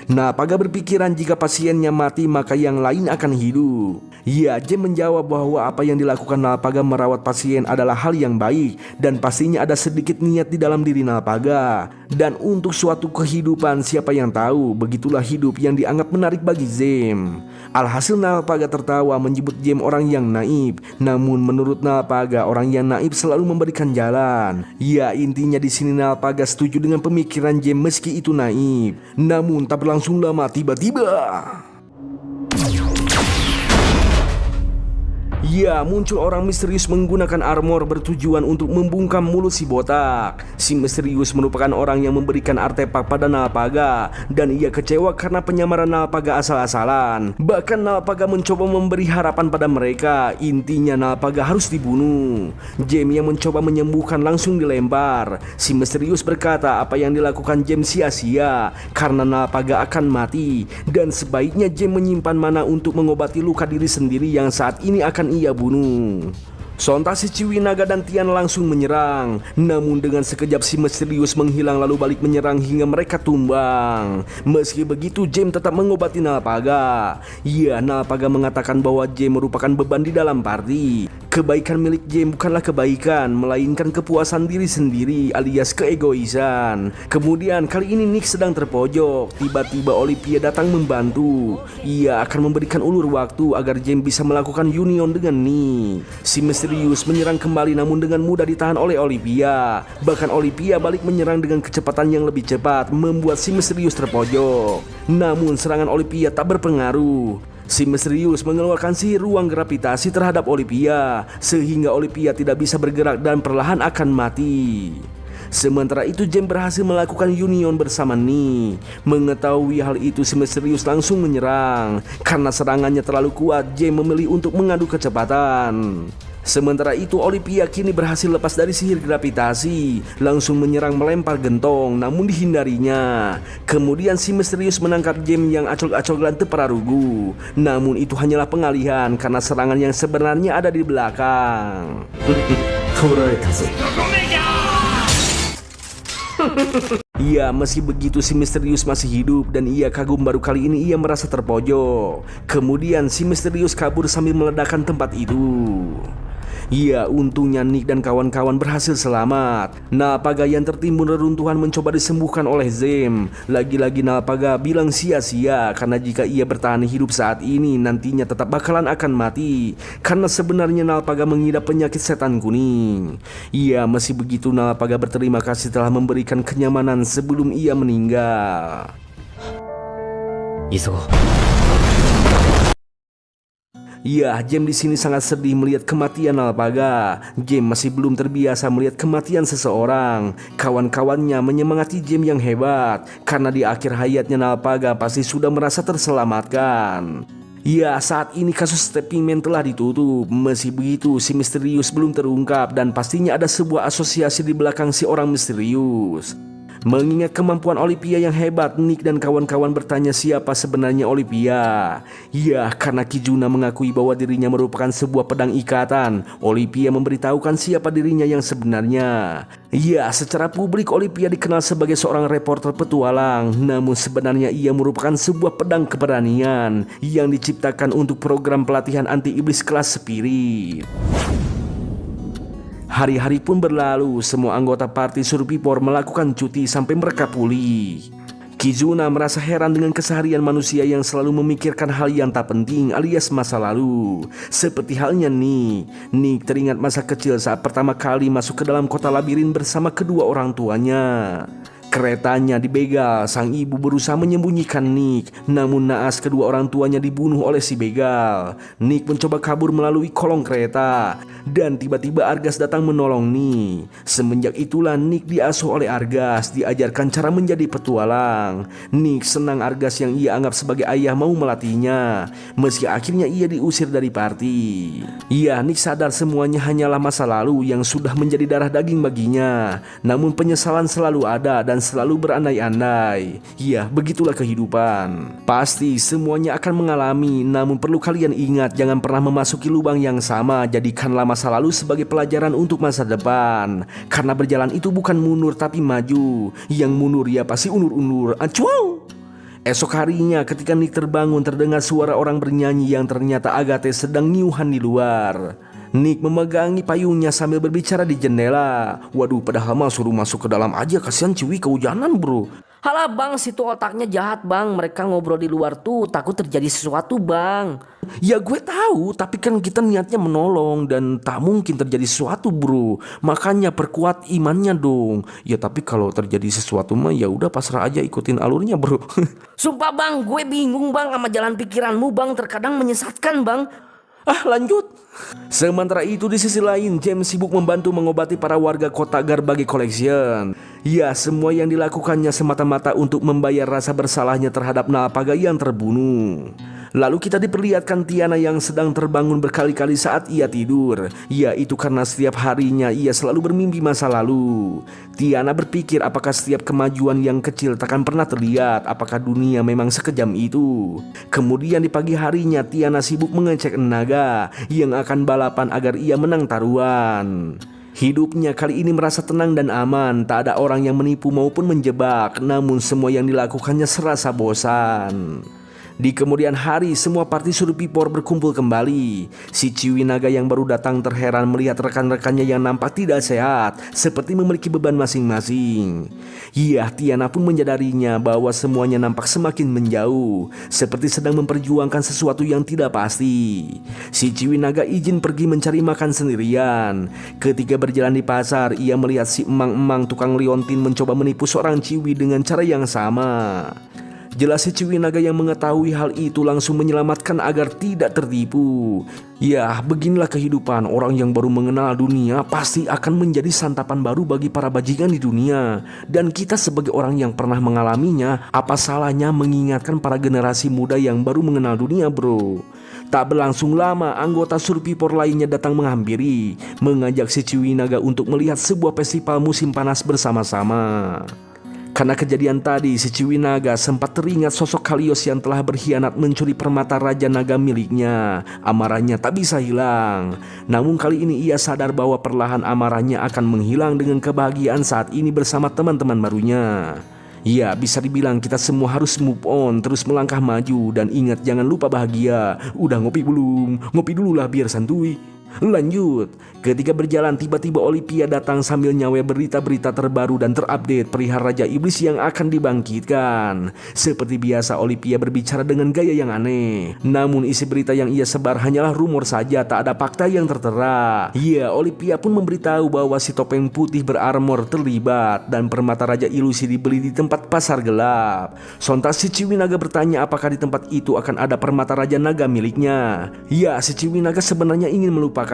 Nalpaga berpikiran jika pasiennya mati maka yang lain akan hidup. Ya, James menjawab bahwa apa yang dilakukan Nalpaga merawat pasien adalah hal yang baik dan pastinya ada sedikit niat di dalam diri Nalpaga. Dan untuk suatu kehidupan siapa yang tahu, begitulah hidup yang dianggap menarik bagi James. Alhasil Nalpaga tertawa menyebut James orang yang naib. Namun menurut Nalpaga orang yang naib selalu memberikan jalan. Ya, intinya di sini Nalpaga setuju dengan pemikiran James meski itu naib. Namun tak berlangsung lama tiba-tiba ya, muncul orang misterius menggunakan armor bertujuan untuk membungkam mulut si botak. Si misterius merupakan orang yang memberikan artefak pada Nalpaga dan ia kecewa karena penyamaran Nalpaga asal-asalan. Bahkan Nalpaga mencoba memberi harapan pada mereka. Intinya Nalpaga harus dibunuh. James yang mencoba menyembuhkan langsung dilempar. Si misterius berkata apa yang dilakukan James sia-sia karena Nalpaga akan mati dan sebaiknya James menyimpan mana untuk mengobati luka diri sendiri yang saat ini akan ia bunuh. Sontak si Ciwinaga dan Tian langsung menyerang. Namun dengan sekejap si misterius menghilang lalu balik menyerang hingga mereka tumbang. Meski begitu James tetap mengobati Nalpaga. Ya, Nalpaga mengatakan bahwa James merupakan beban di dalam party. Kebaikan milik James bukanlah kebaikan, melainkan kepuasan diri sendiri alias keegoisan. Kemudian kali ini Nick sedang terpojok. Tiba-tiba Olivia datang membantu. Ia akan memberikan ulur waktu agar James bisa melakukan union dengan Nick. Si misterius menyerang kembali namun dengan mudah ditahan oleh Olivia. Bahkan Olivia balik menyerang dengan kecepatan yang lebih cepat, membuat si misterius terpojok. Namun serangan Olivia tak berpengaruh. Si misterius mengeluarkan sihir ruang gravitasi terhadap Olivia, sehingga Olivia tidak bisa bergerak dan perlahan akan mati. Sementara itu James berhasil melakukan union bersama Nick. Mengetahui hal itu si misterius langsung menyerang. Karena serangannya terlalu kuat, James memilih untuk mengadu kecepatan. Sementara itu Olivia kini berhasil lepas dari sihir gravitasi, langsung menyerang melempar gentong namun dihindarinya. Kemudian si misterius menangkap James yang acol-acolan tepararugu. Namun itu hanyalah pengalihan karena serangan yang sebenarnya ada di belakang. Iya, meski begitu si misterius masih hidup dan ia kagum baru kali ini ia merasa terpojok. Kemudian si misterius kabur sambil meledakkan tempat itu. Iya, untungnya Nick dan kawan-kawan berhasil selamat. Nalpaga yang tertimbun reruntuhan mencoba disembuhkan oleh Zem. Lagi-lagi Nalpaga bilang sia-sia karena jika ia bertahan hidup saat ini nantinya tetap bakalan akan mati. Karena sebenarnya Nalpaga mengidap penyakit setan kuning. Iya, masih begitu Nalpaga berterima kasih telah memberikan kenyamanan sebelum ia meninggal. Izo. Ya, James di sini sangat sedih melihat kematian Nalpaga. James masih belum terbiasa melihat kematian seseorang. Kawan-kawannya menyemangati James yang hebat karena di akhir hayatnya Nalpaga pasti sudah merasa terselamatkan. Ya, saat ini kasus Stepping Man telah ditutup. Meski begitu, si misterius belum terungkap dan pastinya ada sebuah asosiasi di belakang si orang misterius. Mengingat kemampuan Olivia yang hebat, Nick dan kawan-kawan bertanya siapa sebenarnya Olivia. Ya, karena Kizuna mengakui bahwa dirinya merupakan sebuah pedang ikatan, Olivia memberitahukan siapa dirinya yang sebenarnya. Ya, secara publik Olivia dikenal sebagai seorang reporter petualang, namun sebenarnya ia merupakan sebuah pedang keberanian yang diciptakan untuk program pelatihan anti-iblis kelas spirit. Hari-hari pun berlalu, semua anggota party Survivor melakukan cuti sampai mereka pulih. Kizuna merasa heran dengan keseharian manusia yang selalu memikirkan hal yang tak penting alias masa lalu. Seperti halnya Nick. Nick teringat masa kecil saat pertama kali masuk ke dalam kota labirin bersama kedua orang tuanya. Keretanya dibegal, sang ibu berusaha menyembunyikan Nick, namun naas kedua orang tuanya dibunuh oleh si begal. Nick mencoba kabur melalui kolong kereta, dan tiba-tiba Argas datang menolong Nick. Semenjak itulah Nick diasuh oleh Argas, diajarkan cara menjadi petualang. Nick senang Argas yang ia anggap sebagai ayah mau melatihnya, meski akhirnya ia diusir dari party. Iya, Nick sadar semuanya hanyalah masa lalu yang sudah menjadi darah daging baginya. Namun penyesalan selalu ada dan selalu berandai-andai. Ya, begitulah kehidupan. Pasti semuanya akan mengalami, namun perlu kalian ingat jangan pernah memasuki lubang yang sama. Jadikanlah masa lalu sebagai pelajaran untuk masa depan. Karena berjalan itu bukan mundur tapi maju. Yang mundur ya pasti undur-undur. Acuau! Esok harinya ketika Nick terbangun terdengar suara orang bernyanyi yang ternyata Agate sedang nyuhan di luar. Nick memegangi payungnya sambil berbicara di jendela. Waduh, padahal mah suruh masuk ke dalam aja, kasihan Ciwi kehujanan bro. Halah bang, situ otaknya jahat bang. Mereka ngobrol di luar tuh takut terjadi sesuatu bang. Ya gue tahu, tapi kan kita niatnya menolong dan tak mungkin terjadi sesuatu bro. Makanya perkuat imannya dong. Ya tapi kalau terjadi sesuatu mah ya udah pasrah aja, ikutin alurnya bro. Sumpah bang, gue bingung bang sama jalan pikiranmu bang. Terkadang menyesatkan bang. Lanjut. Sementara itu di sisi lain James sibuk membantu mengobati para warga kota Garbage Collection. Ya, semua yang dilakukannya semata-mata untuk membayar rasa bersalahnya terhadap Nalpaga yang terbunuh. Lalu kita diperlihatkan Tiana yang sedang terbangun berkali-kali saat ia tidur. Ya, itu karena setiap harinya ia selalu bermimpi masa lalu. Tiana berpikir apakah setiap kemajuan yang kecil takkan pernah terlihat, apakah dunia memang sekejam itu. Kemudian di pagi harinya Tiana sibuk mengecek naga yang akan balapan agar ia menang taruhan. Hidupnya kali ini merasa tenang dan aman, tak ada orang yang menipu maupun menjebak, namun semua yang dilakukannya serasa bosan. Di kemudian hari, semua parti Survivor berkumpul kembali. Si Ciwi Naga yang baru datang terheran melihat rekan-rekannya yang nampak tidak sehat, seperti memiliki beban masing-masing. Ya, Tiana pun menyadarinya bahwa semuanya nampak semakin menjauh, seperti sedang memperjuangkan sesuatu yang tidak pasti. Si Ciwi Naga izin pergi mencari makan sendirian. Ketika berjalan di pasar, ia melihat si emang-emang tukang liontin mencoba menipu seorang Ciwi dengan cara yang sama. Jelas si Ciwi Naga yang mengetahui hal itu langsung menyelamatkan agar tidak tertipu. Ya, beginilah kehidupan orang yang baru mengenal dunia pasti akan menjadi santapan baru bagi para bajingan di dunia. Dan kita sebagai orang yang pernah mengalaminya, apa salahnya mengingatkan para generasi muda yang baru mengenal dunia, bro. Tak berlangsung lama, anggota Survivor lainnya datang menghampiri, mengajak si Ciwi Naga untuk melihat sebuah festival musim panas bersama-sama. Karena kejadian tadi, si Ciwi Naga sempat teringat sosok Kalios yang telah berkhianat mencuri permata Raja Naga miliknya. Amarahnya tak bisa hilang. Namun kali ini ia sadar bahwa perlahan amarahnya akan menghilang dengan kebahagiaan saat ini bersama teman-teman barunya. Ya, bisa dibilang kita semua harus move on, terus melangkah maju. Dan ingat, jangan lupa bahagia. Udah ngopi belum? Ngopi dulu lah biar santuy. Lanjut, ketika berjalan tiba-tiba Olivia datang sambil nyawer berita-berita terbaru dan terupdate perihal Raja Iblis yang akan dibangkitkan. Seperti biasa Olivia berbicara dengan gaya yang aneh. Namun isi berita yang ia sebar hanyalah rumor saja, tak ada fakta yang tertera. Ya, Olivia pun memberitahu bahwa si topeng putih berarmor terlibat dan permata Raja Ilusi dibeli di tempat pasar gelap. Sontak si Ciwi Naga bertanya apakah di tempat itu akan ada permata Raja Naga miliknya. Ya, si Ciwi Naga sebenarnya ingin melupakannya.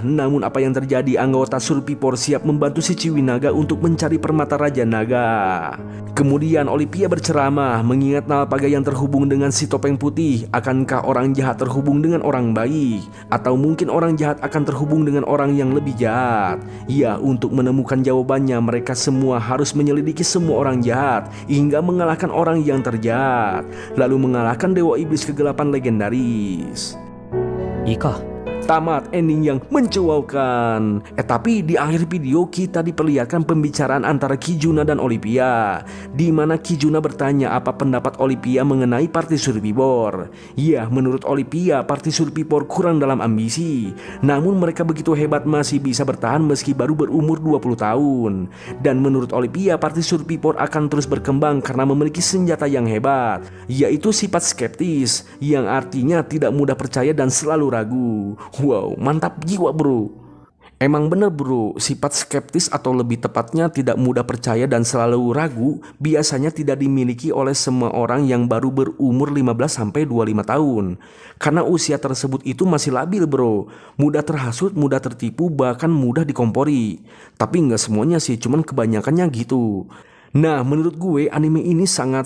Namun apa yang terjadi, anggota Survivor siap membantu si Ciwi Naga untuk mencari permata Raja Naga. Kemudian Olivia berceramah mengingat Nalpaga yang terhubung dengan si topeng putih. Akankah orang jahat terhubung dengan orang baik? Atau mungkin orang jahat akan terhubung dengan orang yang lebih jahat? Ya, untuk menemukan jawabannya mereka semua harus menyelidiki semua orang jahat hingga mengalahkan orang yang terjahat, lalu mengalahkan Dewa Iblis Kegelapan legendaris. いいか Tamat ending yang mencewaukan. Tapi di akhir video kita diperlihatkan pembicaraan antara Kijuna dan Olivia, di mana Kijuna bertanya apa pendapat Olivia mengenai parti Survivor. Ya, menurut Olivia parti Survivor kurang dalam ambisi, namun mereka begitu hebat masih bisa bertahan meski baru berumur 20 tahun. Dan menurut Olivia parti Survivor akan terus berkembang karena memiliki senjata yang hebat, yaitu sifat skeptis, yang artinya tidak mudah percaya dan selalu ragu. Wow, mantap jiwa bro. Emang bener bro, sifat skeptis atau lebih tepatnya tidak mudah percaya dan selalu ragu biasanya tidak dimiliki oleh semua orang yang baru berumur 15-25 tahun. Karena usia tersebut itu masih labil bro, mudah terhasut, mudah tertipu, bahkan mudah dikompori. Tapi nggak semuanya sih, cuman kebanyakannya gitu. Nah, menurut gue anime ini sangat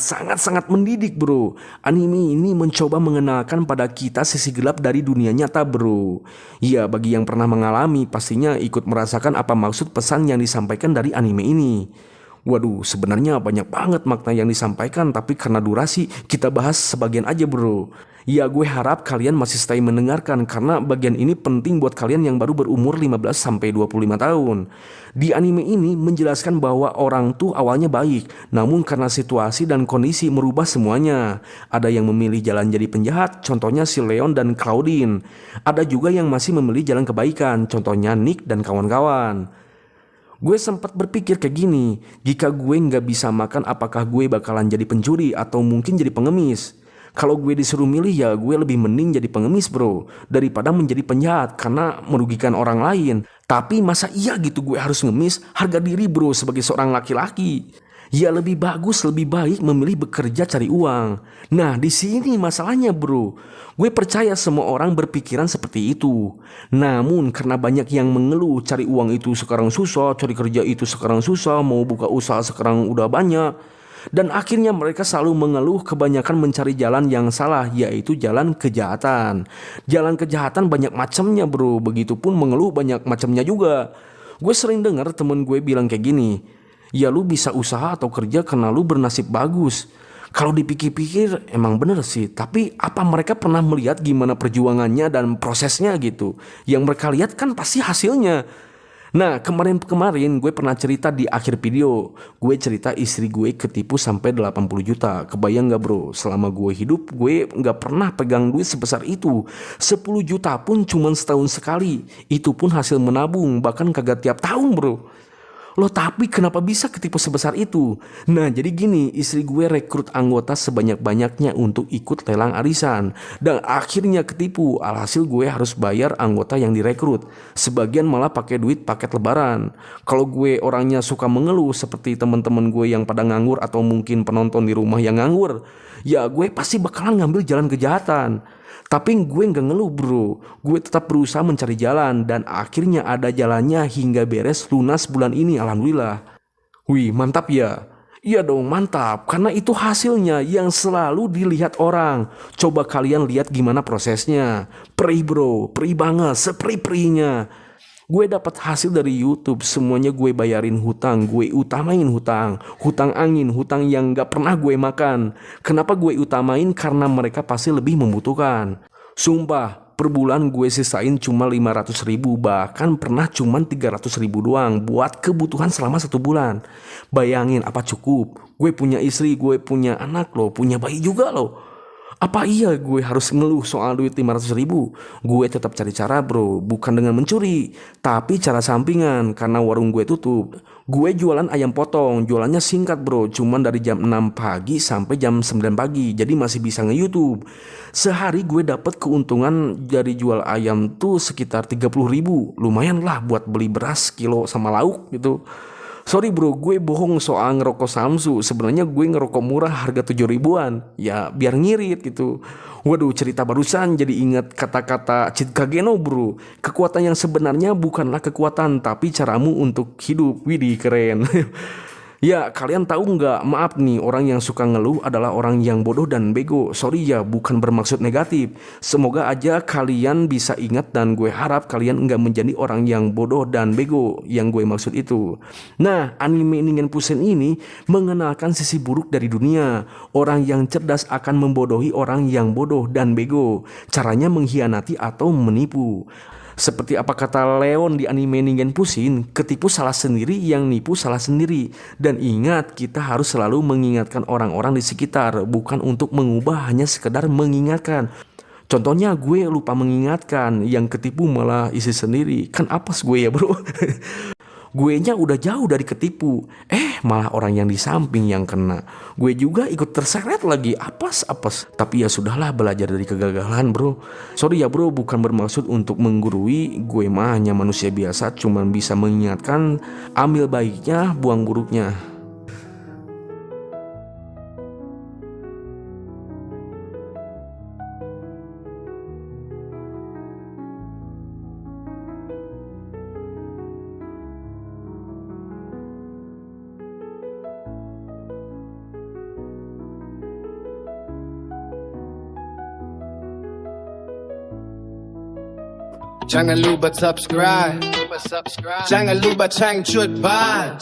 mendidik bro. Anime ini mencoba mengenalkan pada kita sisi gelap dari dunia nyata bro. Ya, bagi yang pernah mengalami pastinya ikut merasakan apa maksud pesan yang disampaikan dari anime ini. Waduh, sebenarnya banyak banget makna yang disampaikan, tapi karena durasi kita bahas sebagian aja bro. Ya, gue harap kalian masih stay mendengarkan karena bagian ini penting buat kalian yang baru berumur 15-25 tahun. Di anime ini menjelaskan bahwa orang tuh awalnya baik, namun karena situasi dan kondisi merubah semuanya. Ada yang memilih jalan jadi penjahat, contohnya si Leon dan Claudine. Ada juga yang masih memilih jalan kebaikan, contohnya Nick dan kawan-kawan. Gue sempat berpikir kayak gini, jika gue nggak bisa makan apakah gue bakalan jadi pencuri atau mungkin jadi pengemis? Kalau gue disuruh milih ya gue lebih mending jadi pengemis bro, daripada menjadi penjahat karena merugikan orang lain. Tapi masa iya gitu gue harus ngemis harga diri bro sebagai seorang laki-laki? Ya lebih bagus, lebih baik memilih bekerja cari uang. Nah di sini masalahnya bro, gue percaya semua orang berpikiran seperti itu. Namun karena banyak yang mengeluh cari uang itu sekarang susah, cari kerja itu sekarang susah, mau buka usaha sekarang udah banyak. Dan akhirnya mereka selalu mengeluh kebanyakan mencari jalan yang salah, yaitu jalan kejahatan. Jalan kejahatan banyak macamnya bro, begitupun mengeluh banyak macamnya juga. Gue sering dengar temen gue bilang kayak gini, ya lu bisa usaha atau kerja karena lu bernasib bagus. Kalau dipikir-pikir emang bener sih, tapi apa mereka pernah melihat gimana perjuangannya dan prosesnya gitu? Yang mereka lihat kan pasti hasilnya. Nah kemarin gue pernah cerita di akhir video, gue cerita istri gue ketipu sampai 80 juta. Kebayang gak bro, selama gue hidup gue gak pernah pegang duit sebesar itu. 10 juta pun cuman setahun sekali, itu pun hasil menabung, bahkan kagak tiap tahun bro. Loh tapi kenapa bisa ketipu sebesar itu? Nah jadi gini, istri gue rekrut anggota sebanyak-banyaknya untuk ikut lelang arisan. Dan akhirnya ketipu, alhasil gue harus bayar anggota yang direkrut. Sebagian malah pakai duit paket lebaran. Kalau gue orangnya suka mengeluh seperti teman-teman gue yang pada nganggur atau mungkin penonton di rumah yang nganggur, ya gue pasti bakalan ngambil jalan kejahatan. Tapi gue gak ngeluh bro, gue tetap berusaha mencari jalan dan akhirnya ada jalannya hingga beres lunas bulan ini, alhamdulillah. Wih mantap ya? Iya dong mantap, karena itu hasilnya yang selalu dilihat orang. Coba kalian lihat gimana prosesnya. Perih bro, perih banget, seperih-perihnya. Gue dapat hasil dari YouTube, semuanya gue bayarin hutang, gue utamain hutang angin, hutang yang gak pernah gue makan. Kenapa gue utamain? Karena mereka pasti lebih membutuhkan. Sumpah, per bulan gue sisain cuma 500 ribu, bahkan pernah cuma 300 ribu doang buat kebutuhan selama 1 bulan. Bayangin apa cukup? Gue punya istri, gue punya anak loh, punya bayi juga loh. Apa iya gue harus ngeluh soal duit 500 ribu? Gue tetap cari cara bro, bukan dengan mencuri, tapi cara sampingan karena warung gue tutup. Gue jualan ayam potong, jualannya singkat bro, cuman dari jam 6 pagi sampai jam 9 pagi, jadi masih bisa nge-YouTube. Sehari gue dapat keuntungan dari jual ayam tuh sekitar 30 ribu, lumayan lah buat beli beras kilo sama lauk gitu. Sorry bro, gue bohong soal ngerokok Samsu. Sebenarnya gue ngerokok murah harga 7 ribuan. Ya biar ngirit gitu. Waduh, cerita barusan jadi ingat kata-kata Chitkageno bro. Kekuatan yang sebenarnya bukanlah kekuatan, tapi caramu untuk hidup. Widih keren. Ya kalian tahu nggak, maaf nih, orang yang suka ngeluh adalah orang yang bodoh dan bego. Sorry ya, bukan bermaksud negatif. Semoga aja kalian bisa ingat dan gue harap kalian nggak menjadi orang yang bodoh dan bego yang gue maksud itu. Nah anime Ningen Pusen ini mengenalkan sisi buruk dari dunia. Orang yang cerdas akan membodohi orang yang bodoh dan bego. Caranya mengkhianati atau menipu. Seperti apa kata Leon di anime Ningen Pusen, ketipu salah sendiri, yang nipu salah sendiri. Dan ingat, kita harus selalu mengingatkan orang-orang di sekitar, bukan untuk mengubah, hanya sekedar mengingatkan. Contohnya gue lupa mengingatkan, yang ketipu malah isi sendiri. Kan apes gue ya bro. Gue nya udah jauh dari ketipu, malah orang yang di samping yang kena. Gue juga ikut terseret lagi, apes. Tapi ya sudahlah, belajar dari kegagalan bro. Sorry ya bro, bukan bermaksud untuk menggurui. Gue mah hanya manusia biasa, cuman bisa mengingatkan, ambil baiknya, buang buruknya. Jangan lupa subscribe. Jangan lupa changcut ban.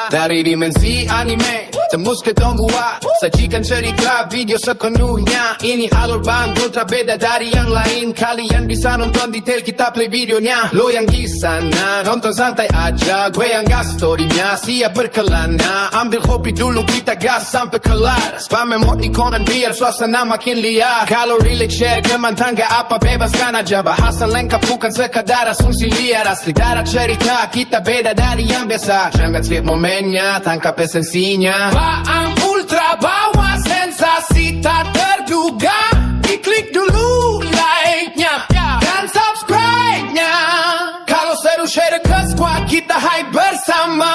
Dari dimensi anime tembus ke Donghua, sajikan cerita video sepenuhnya. Ini alur bang ultra beda dari yang lain. Kalian bisa nonton detail, kita play videonya. Lo yang di sana nonton santai aja, gue yang gas storynya, siap berkelana. Ambil kopi dulu, kita gas sampai kelar. Spam emoticon biar suasana makin liar. Kalau relate share ke mantan gak apa, bebaskan aja. Bahasan lengkap bukan sekadar asumsi liar. Asli darah cerita kita beda dari yang biasa. Jangan skip momennya, tangkap esensinya. Bang ultra bawa sensasi tak terduga. Diklik dulu like-nya dan subscribe-nya. Kalau seru share ke squad, kita hype bersama.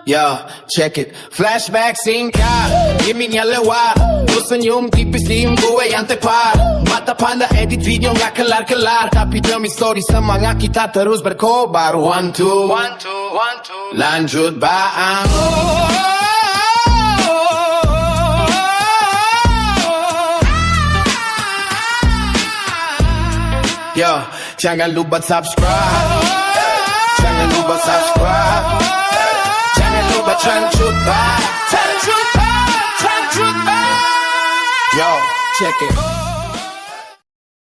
Yo, check it, flashback singkat, gimmicknya lewat. Lu senyum tipis, diem gue yang tepat. Mata panda edit video gak kelar-kelar, tapi demi story semangat kita terus berkobar. 1, 2, 1, 2, 1, 2. Lanjut bang. Yo, jangan lupa subscribe. Jangan lupa subscribe. Jangan lupa Changcut Bye. Yo, check it.